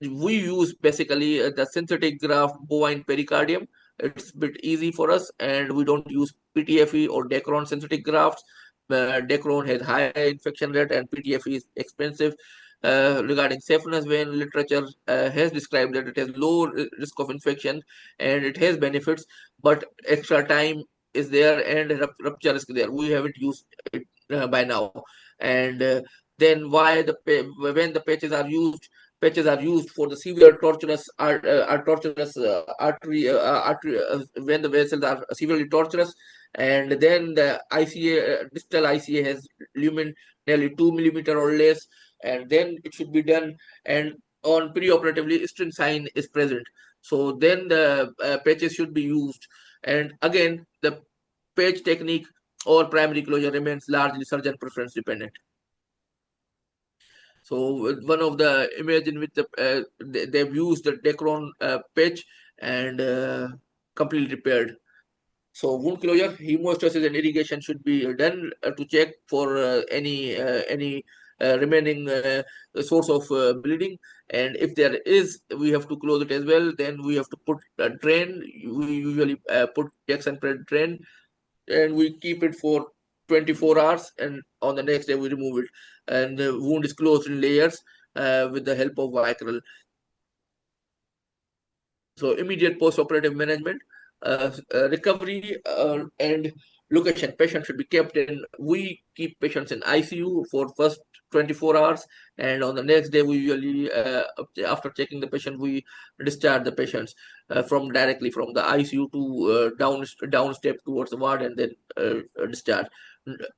we use basically the synthetic graft bovine pericardium. It's a bit easy for us, and we don't use PTFE or Dacron synthetic grafts. Dacron has high infection rate and PTFE is expensive. Regarding saphenous vein, literature has described that it has low risk of infection and it has benefits, but extra time is there and rupture risk there. We haven't used it by now. And then when the patches are used for the severe tortuous artery when the vessels are severely tortuous, and then the ICA distal ICA has lumen nearly 2 millimeter or less, and then it should be done. And on perioperatively, string sign is present, so then the patches should be used. And again, the patch technique or primary closure remains largely surgeon preference dependent. So one of the image in which they've used the Dacron patch and completely repaired. So wound closure, hemostasis and irrigation should be done to check for any remaining source of bleeding. And if there is, we have to close it as well. Then we have to put a drain. We usually put Jackson Pred drain, and we keep it for 24 hours, and on the next day we remove it, and the wound is closed in layers with the help of Vicryl. So immediate post-operative management, recovery and location. Patient should be kept in, we keep patients in ICU for first 24 hours, and on the next day we usually after checking the patient, we discharge the patients from directly from the ICU to down step towards the ward, and then discharge.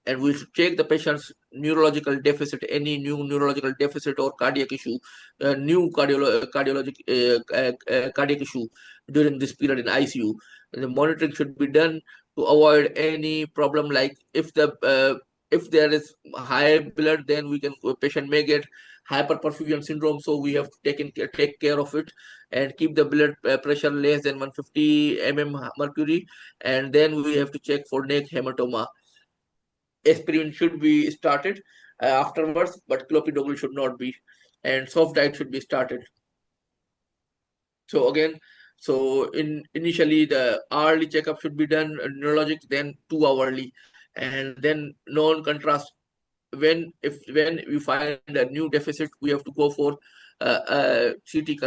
And we should check the patient's neurological deficit, any new neurological deficit or cardiac issue, new cardiac issue during this period in ICU. And the monitoring should be done to avoid any problem, like if there is high blood, then patient may get hyperperfusion syndrome, so we have to take care of it and keep the blood pressure less than 150 mmHg, and then we have to check for neck hematoma. Aspirin should be started afterwards, but clopidogrel should not be, and soft diet should be started. So again, initially the hourly checkup should be done, neurologic, then 2-hourly, and then non-contrast. When we find a new deficit, we have to go for CT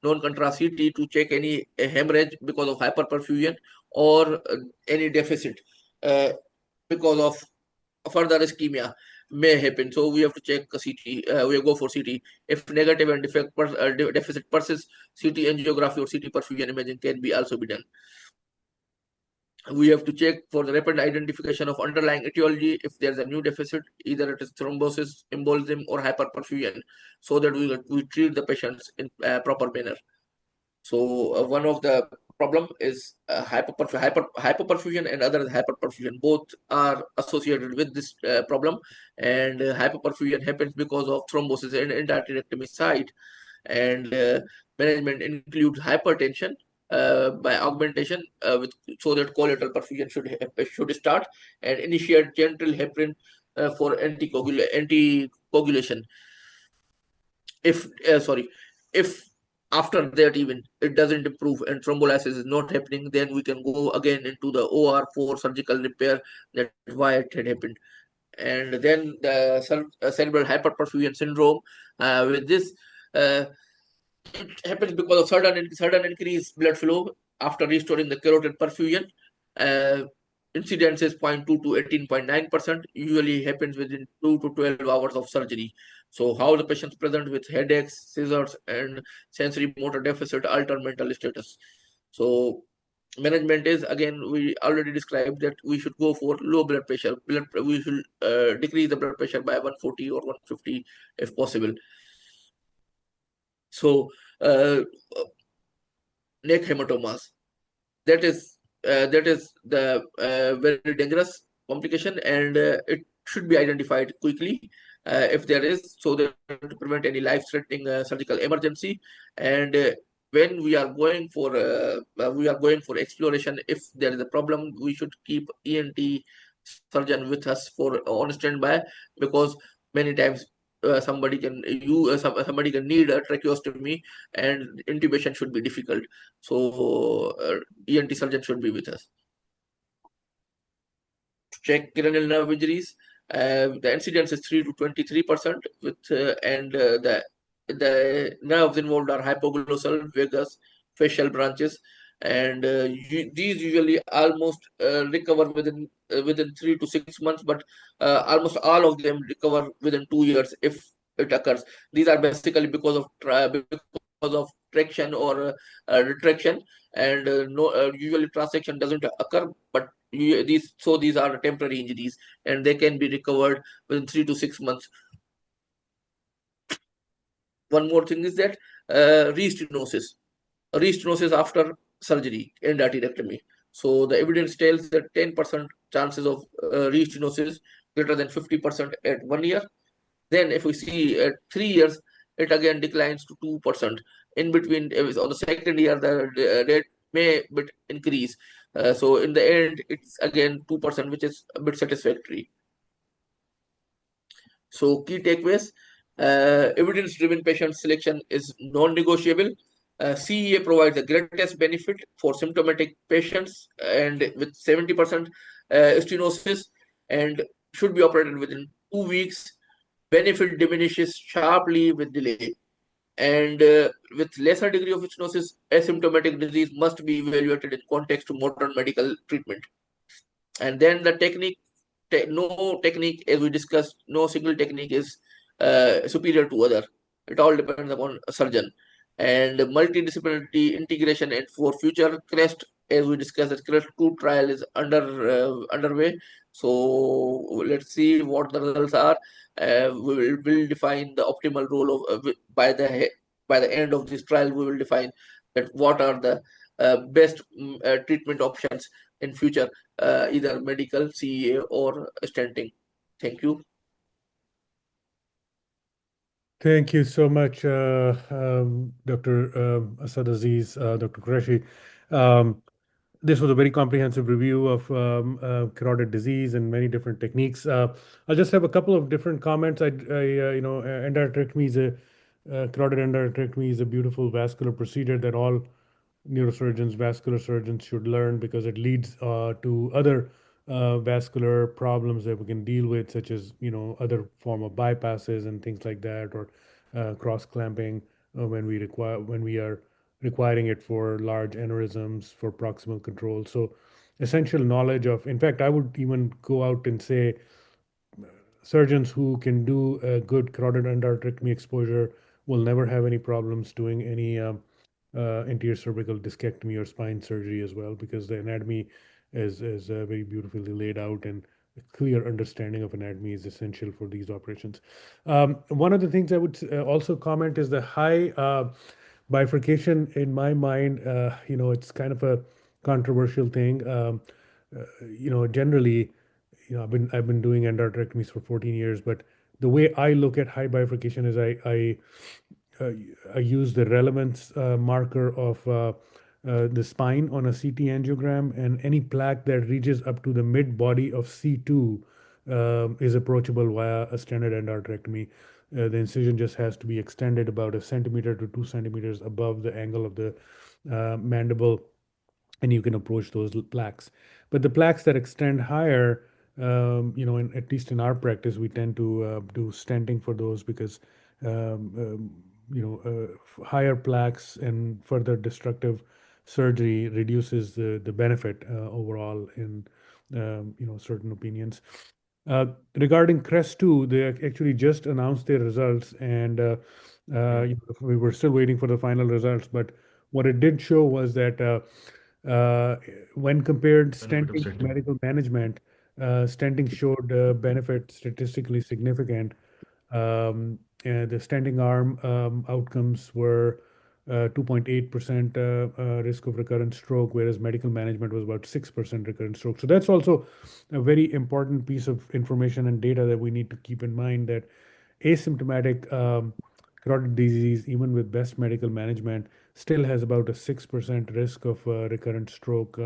non-contrast CT to check any hemorrhage because of hyperperfusion or any deficit because of further ischemia may happen. So we have to check CT. We go for CT. If negative and deficit persists, CT angiography or CT perfusion imaging can be also be done. We have to check for the rapid identification of underlying etiology. If there's a new deficit, either it is thrombosis, embolism, or hyperperfusion, so that we treat the patients in proper manner. So one of the problem is hyperperfusion, and other is hyperperfusion. Both are associated with this problem, and hyperperfusion happens because of thrombosis and endarterectomy site. And management includes hypertension by augmentation so that collateral perfusion should start, and initiate gentle heparin for anticoagulation. If after that even it doesn't improve and thrombolysis is not happening, then we can go again into the OR for surgical repair. That's why it had happened. And then the cerebral hyperperfusion syndrome, with this it happens because of sudden increased blood flow after restoring the carotid perfusion. Incidence is 0.2 to 18.9%, usually happens within 2 to 12 hours of surgery. So how the patients present with headaches, seizures, and sensory motor deficit alter mental status. So management is, again, we already described that we should go for low blood pressure. We should decrease the blood pressure by 140 or 150 if possible. So neck hematomas, that is the very dangerous complication, and it should be identified quickly if there is, so that to prevent any life-threatening surgical emergency. And when we are going for exploration, if there is a problem, we should keep ENT surgeon with us on standby, because many times somebody can somebody can need a tracheostomy, and intubation should be difficult. So ENT surgeon should be with us. To check cranial nerve injuries, the incidence is 3 to 23%, with the nerves involved are hypoglossal, vagus, facial branches, and these usually almost recover within 3 to 6 months, but almost all of them recover within 2 years if it occurs. These are basically because of traction or retraction, and usually transaction doesn't occur, but these are temporary injuries, and they can be recovered within 3 to 6 months. One more thing is that restenosis after surgery, endarterectomy. So the evidence tells that 10% chances of restenosis, greater than 50% at 1 year. Then if we see at 3 years, it again declines to 2%. In between, on the second year, the rate may bit increase. So in the end, it's again 2%, which is a bit satisfactory. So key takeaways, evidence-driven patient selection is non-negotiable. CEA provides the greatest benefit for symptomatic patients and with 70% stenosis, and should be operated within 2 weeks. Benefit diminishes sharply with delay. And with lesser degree of stenosis, asymptomatic disease must be evaluated in context to modern medical treatment. And then the technique, no technique, as we discussed, no single technique is superior to other. It all depends upon a surgeon. And multidisciplinary integration, and for future CREST, as we discussed, the CREST 2 trial is underway. So let's see what the results are. We will define the optimal role of by the end of this trial. We will define that what are the best treatment options in future, either medical, CEA, or stenting. Thank you. Thank you so much, Dr. Asad Aziz, Dr. Qureshi. This was a very comprehensive review of carotid disease and many different techniques. I'll just have a couple of different comments. Endarterectomy is carotid endarterectomy is a beautiful vascular procedure that all neurosurgeons, vascular surgeons should learn, because it leads to other vascular problems that we can deal with, such as other form of bypasses and things like that, or cross clamping when we are requiring it for large aneurysms for proximal control. So essential knowledge of, in fact, I would even go out and say surgeons who can do a good carotid endarterectomy exposure will never have any problems doing any anterior cervical discectomy or spine surgery as well, because the anatomy is very beautifully laid out, and a clear understanding of anatomy is essential for these operations. One of the things I would also comment is the high bifurcation. In my mind, it's kind of a controversial thing. Generally, I've been doing endarterectomies for 14 years, but the way I look at high bifurcation is I use the relevance marker of the spine on a CT angiogram, and any plaque that reaches up to the mid body of C2 is approachable via a standard endarterectomy. The incision just has to be extended about a centimeter to 2 centimeters above the angle of the mandible, and you can approach those plaques. But the plaques that extend higher, at least in our practice, we tend to do stenting for those, because higher plaques and further destructive surgery reduces the benefit overall in certain opinions. Regarding CREST-2, they actually just announced their results, and we were still waiting for the final results. But what it did show was that when compared stenting to medical management, stenting showed benefit statistically significant. And the stenting arm outcomes were 2.8% risk of recurrent stroke, whereas medical management was about 6% recurrent stroke. So that's also a very important piece of information and data that we need to keep in mind, that asymptomatic carotid disease, even with best medical management, still has about a 6% risk of recurrent stroke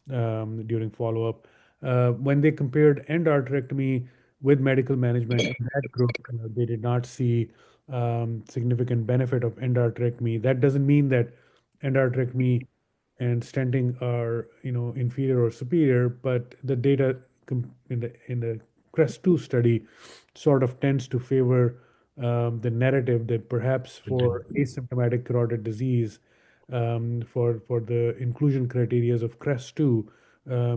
during follow-up. When they compared endarterectomy with medical management in that group, they did not see significant benefit of endarterectomy. That doesn't mean that endarterectomy and stenting are, inferior or superior, but the data in the CREST-2 study sort of tends to favor the narrative that perhaps for asymptomatic carotid disease, for the inclusion criteria of CREST-2,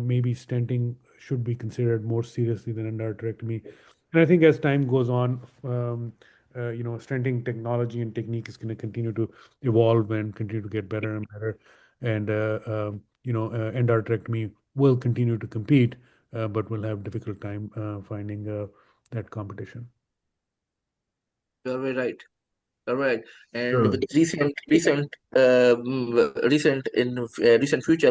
maybe stenting should be considered more seriously than endarterectomy. And I think as time goes on, stenting technology and technique is going to continue to evolve and continue to get better and better. And endarterectomy will continue to compete, but will have difficult time finding that competition. You're very right. All right, and Sure. with recent future,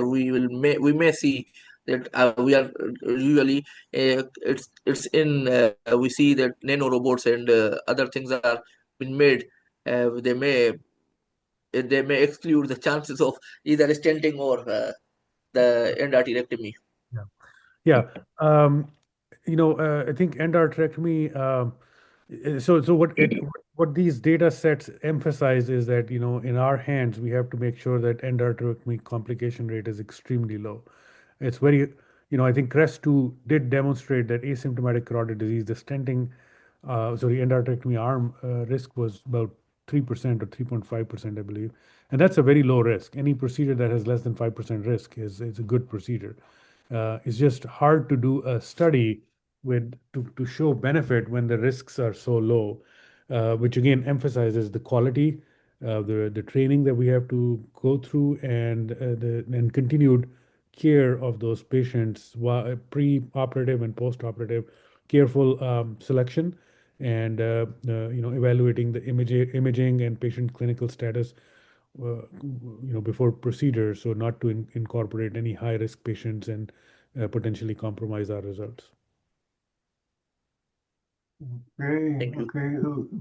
we may see that we are usually we see that nano robots and other things are been made. They may exclude the chances of either stenting or the endarterectomy. Yeah. Yeah. I think endarterectomy. So what these data sets emphasize is that, in our hands, we have to make sure that endarterectomy complication rate is extremely low. It's very, I think CREST-2 did demonstrate that asymptomatic carotid disease, the stenting, endarterectomy arm risk was about 3% or 3.5%, I believe. And that's a very low risk. Any procedure that has less than 5% risk is a good procedure. It's just hard to do a study to show benefit when the risks are so low, which again emphasizes the quality, the training that we have to go through, and the continued care of those patients while pre-operative and post-operative, careful selection, and evaluating the imaging and patient clinical status before procedure, so not to incorporate any high risk patients and potentially compromise our results. Okay, Thank you.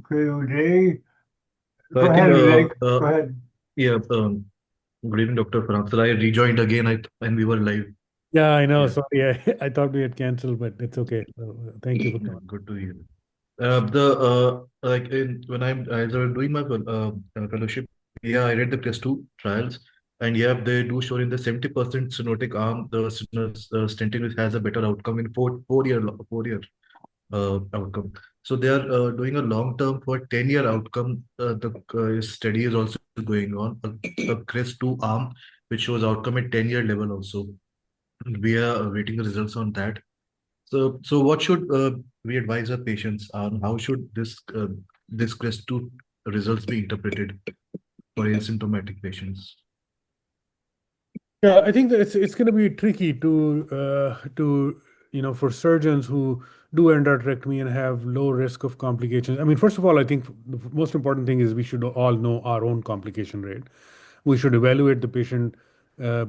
Uday. So Go I ahead, think, Uday. Go ahead. yeah, good evening, Dr. Farhan. So I rejoined again, and we were live. Yeah, I know. Yeah, Sorry, I thought we had canceled, but it's okay. Thank you for yeah, coming. good to hear. Like when as I was doing my fellowship, yeah, I read the CREST-2 trials, and yeah, they do show in the 70% stenotic arm, the stenting has a better outcome in 4 year outcome. So they are doing a long term for 10-year outcome. The study is also going on, a CREST-2 arm, which shows outcome at 10-year level also. We are waiting the results on that. So what should we advise our patients on? How should this CREST-2 results be interpreted for asymptomatic patients? Yeah, I think that it's going to be tricky for surgeons who do endarterectomy and have low risk of complications. I mean, first of all, I think the most important thing is we should all know our own complication rate. We should evaluate the patient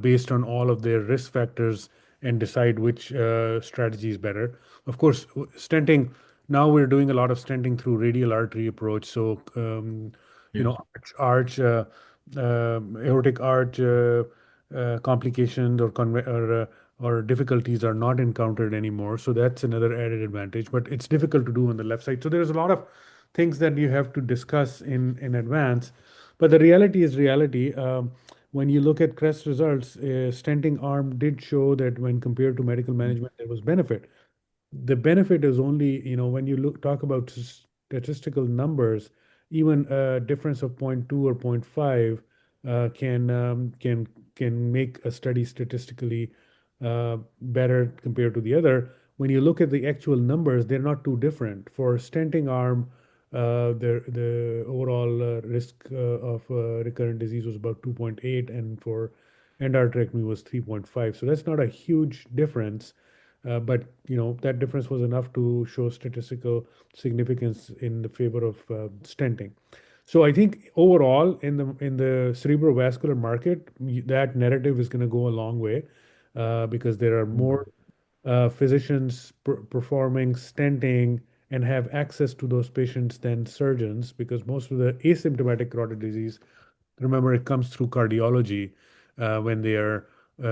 based on all of their risk factors and decide which strategy is better. Of course, stenting, now we're doing a lot of stenting through radial artery approach. So, Yeah. aortic arch complications or difficulties are not encountered anymore. So that's another added advantage. But it's difficult to do on the left side. So there's a lot of things that you have to discuss in advance. But the reality is reality. When you look at CREST results, stenting arm did show that when compared to medical management, there was benefit. The benefit is only, when you talk about statistical numbers, even a difference of zero point 0.2 or zero point 0.5 can make a study statistically better compared to the other. When you look at the actual numbers, they're not too different. For stenting arm, the overall risk of recurrent disease was about 2.8, and for endarterectomy was 3.5. So that's not a huge difference. But that difference was enough to show statistical significance in the favor of stenting. So I think overall in the cerebrovascular market, that narrative is going to go a long way because there are more physicians performing stenting and have access to those patients than surgeons, because most of the asymptomatic carotid disease, remember, it comes through cardiology. When they are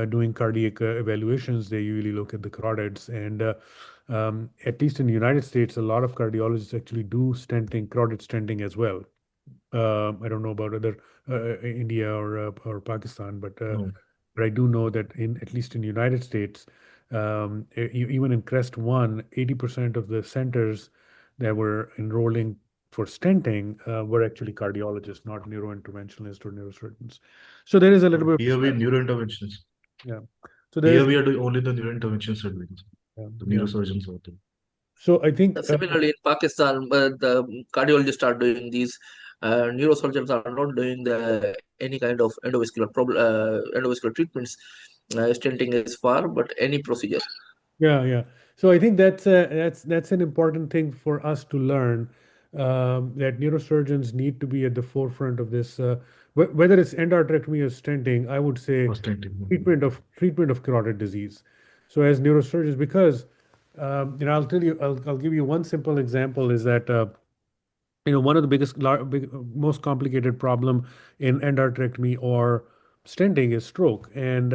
doing cardiac evaluations, they usually look at the carotids, and At least in the United States, a lot of cardiologists actually do stenting, carotid stenting as well. I don't know about other India or Pakistan, No. but I do know that in at least in the United States, even in CREST 1, 80% of the centers that were enrolling for stenting were actually cardiologists, not neurointerventionists or neurosurgeons. So there is a little bit Here we of neurointerventions. yeah. So there Here is we are doing only the neurointervention surgeries. The yeah. neurosurgeons are there. So I think Similarly, in Pakistan, the cardiologists are doing these. Neurosurgeons are not doing any kind of endovascular treatments. Stenting is far, but any procedure. yeah. So I think that's an important thing for us to learn that neurosurgeons need to be at the forefront of this. Whether it's endarterectomy or stenting, I would say For stenting. treatment of carotid disease. So as neurosurgeons, because I'll tell you, I'll give you one simple example is that one of the most complicated problem in endarterectomy or stenting is stroke, and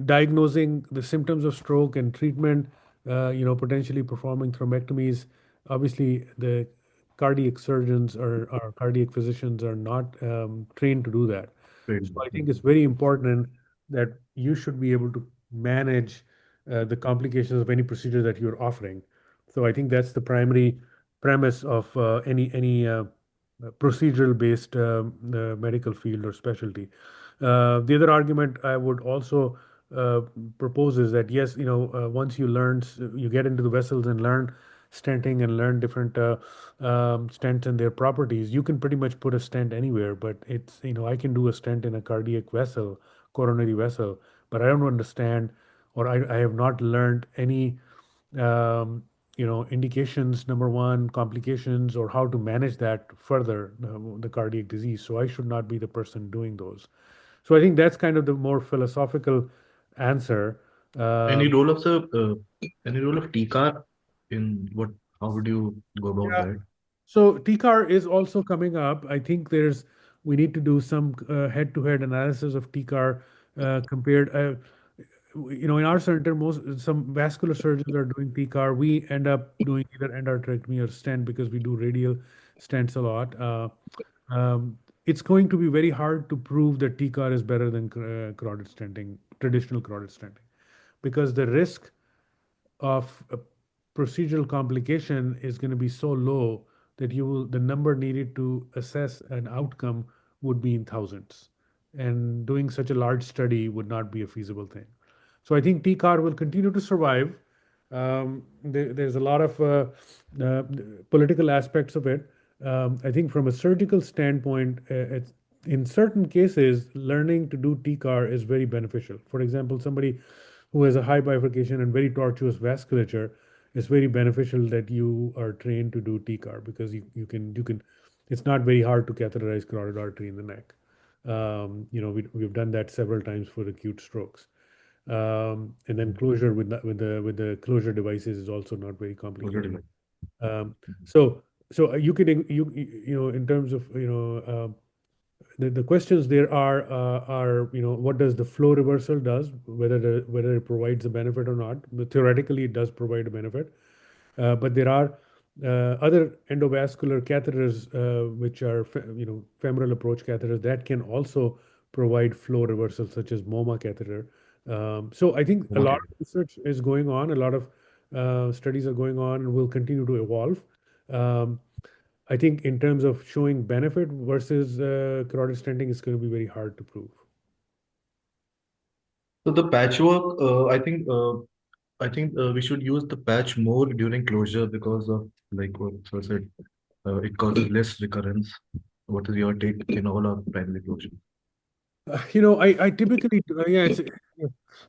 diagnosing the symptoms of stroke and treatment, potentially performing thrombectomies. Obviously, the cardiac surgeons or cardiac physicians are not trained to do that. Great. So I think it's very important that you should be able to manage the complications of any procedure that you're offering. So I think that's the primary premise of any procedural based medical field or specialty. The other argument I would also uh, propose is that yes, once you you get into the vessels and learn stenting and learn different stents and their properties, you can pretty much put a stent anywhere. But I can do a stent in a cardiac vessel, coronary vessel, but I don't understand, or I have not learned any indications, number one, complications, or how to manage that further, the cardiac disease. So I should not be the person doing those. So I think that's kind of the more philosophical answer. Any Um, role of any role of TCAR in what? How would you go about yeah. that? So TCAR is also coming up. I think we need to do some head-to-head analysis of TCAR compared. In our center, some vascular surgeons are doing TCAR. We end up doing either endarterectomy or stent because we do radial stents a lot. It's going to be very hard to prove that TCAR is better than carotid stenting, traditional carotid stenting, because the risk of a procedural complication is going to be so low that the number needed to assess an outcome would be in thousands. And doing such a large study would not be a feasible thing. So I think TCAR will continue to survive. There's a lot of uh, political aspects of it. I think from a surgical standpoint, in certain cases, learning to do TCAR is very beneficial. For example, somebody who has a high bifurcation and very tortuous vasculature, it's very beneficial that you are trained to do TCAR because you can it's not very hard to catheterize carotid artery in the neck. We've done that several times for acute strokes. And then closure with the closure devices is also not very complicated. Already. Um, so you could in terms of the questions there are what does the flow reversal does, whether it provides a benefit or not. But theoretically it does provide a benefit, but there are other endovascular catheters which are femoral approach catheters that can also provide flow reversal, such as MoMA catheter. So I think a lot Okay. of research is going on, a lot of studies are going on and will continue to evolve. um, I think in terms of showing benefit versus carotid stenting, is going to be very hard to prove. So the patchwork, I think we should use the patch more during closure because of like what Sir said, it causes less recurrence. What is your take in all our primary closure? I typically yeah,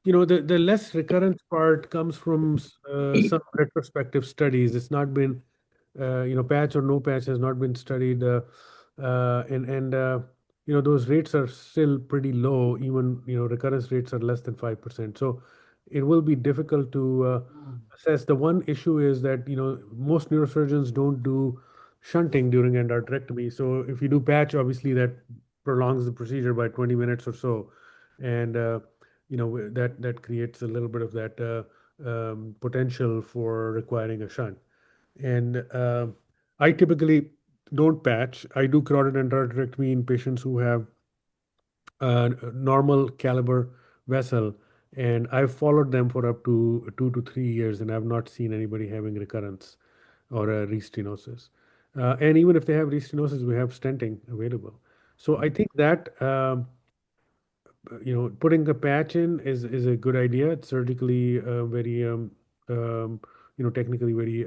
the less recurrence part comes from some retrospective studies. It's not been patch or no patch has not been studied, and those rates are still pretty low. Even recurrence rates are less than 5%. So it will be difficult to assess. The one issue is that most neurosurgeons don't do shunting during endarterectomy. So if you do patch, obviously that prolongs the procedure by 20 minutes or so, and that creates a little bit of that potential for requiring a shunt. And I typically don't patch. I do carotid endarterectomy in patients who have a normal caliber vessel, and I've followed them for up to 2 to 3 years, and I've not seen anybody having recurrence or a restenosis. And even if they have restenosis, we have stenting available. So I think that putting a patch in is a good idea. It's surgically very technically very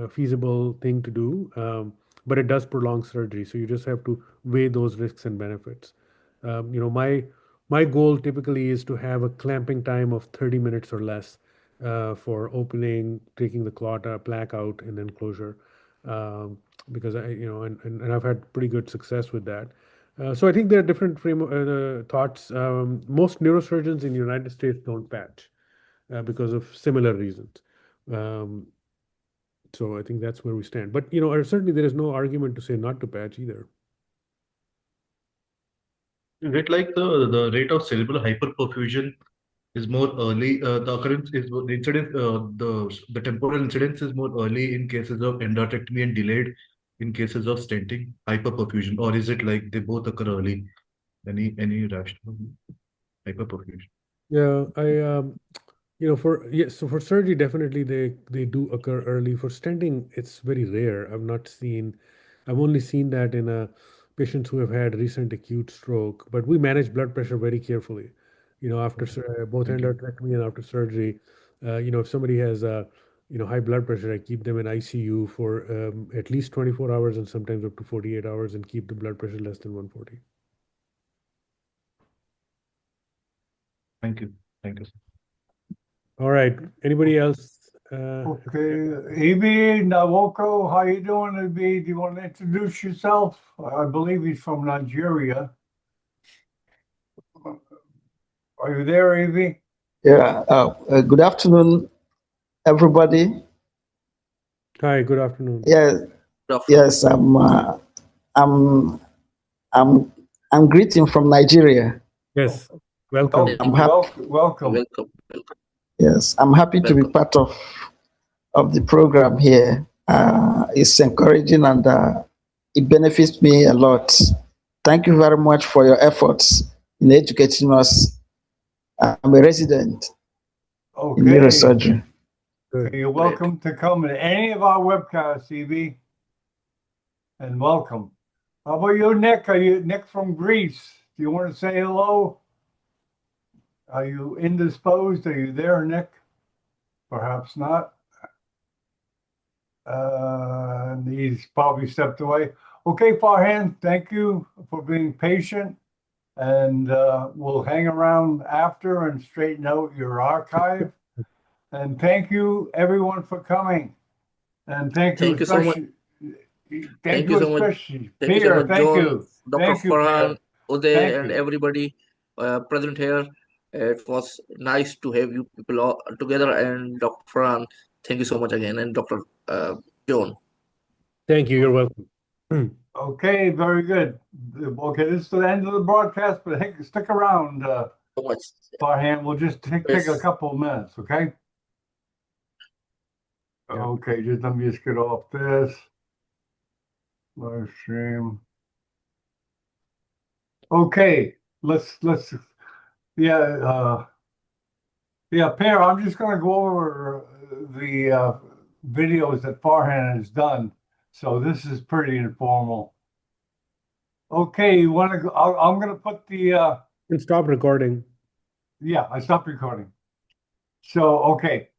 feasible thing to do, but it does prolong surgery. So you just have to weigh those risks and benefits. My goal typically is to have a clamping time of 30 minutes or less for opening, taking the plaque out, and then closure. Because and I've had pretty good success with that. So I think there are different thoughts. Most neurosurgeons in the United States don't patch because of similar reasons. Um, so I think that's where we stand. But certainly there is no argument to say not to patch either. Is it like the rate of cerebral hyperperfusion is more early? The occurrence is the incidence, the temporal incidence is more early in cases of endarterectomy and delayed in cases of stenting, hyperperfusion, or is it like they both occur early? Any rational hyperperfusion? Yeah, so for surgery, definitely they do occur early. For stenting, it's very rare. I've only seen that in patients who have had recent acute stroke. But we manage blood pressure very carefully. After both Thank you. endarterectomy and after surgery, if somebody has high blood pressure, I keep them in ICU for at least 24 hours and sometimes up to 48 hours and keep the blood pressure less than 140. Thank you. Thank you. All right. Anybody else? Okay, Ibi Nawoko, how you doing, Ibi? Do you want to introduce yourself? I believe he's from Nigeria. Are you there, Ibi? Yeah. Good afternoon, everybody. Hi, good afternoon. Yes. I'm greeting from Nigeria. Yes, welcome. Yes. I'm happy. Welcome. Welcome. Yes, I'm happy to be Welcome. part of the program here. It's encouraging and it benefits me a lot. Thank you very much for your efforts in educating us. I'm a resident in Okay, neurosurgery. Good. you're welcome to come to any of our webcasts, Ibi, and welcome. How about you, Nick? Are you Nick from Greece? Do you want to say hello? Are you indisposed? Are you there, Nick? Perhaps not. He's probably stepped away. Okay, Farhan, thank you for being patient. And we'll hang around after and straighten out your archive. And thank you, everyone, for coming. And thank you Thank you so much. especially. Thank you so much. Especially Thank you so Pierre. much, Thank John, you. Dr. Thank you, Farhan, Pierre. Uday, Thank and you. everybody present here. It was nice to have you people all together. And Dr. Farhan, thank you so much again. And Dr. John. Thank you. You're welcome. Okay, very good. Okay, this is the end of the broadcast, but hey, stick around, So much. Farhan. We'll just take a Yes. couple of minutes, okay? Yeah. Okay, let me just get off this live stream. Okay, let's yeah, Per, I'm just gonna go over the videos that Farhan has done. So this is pretty informal. Okay, you want to go? I'm gonna put the And stop recording. yeah, I stopped recording. So okay,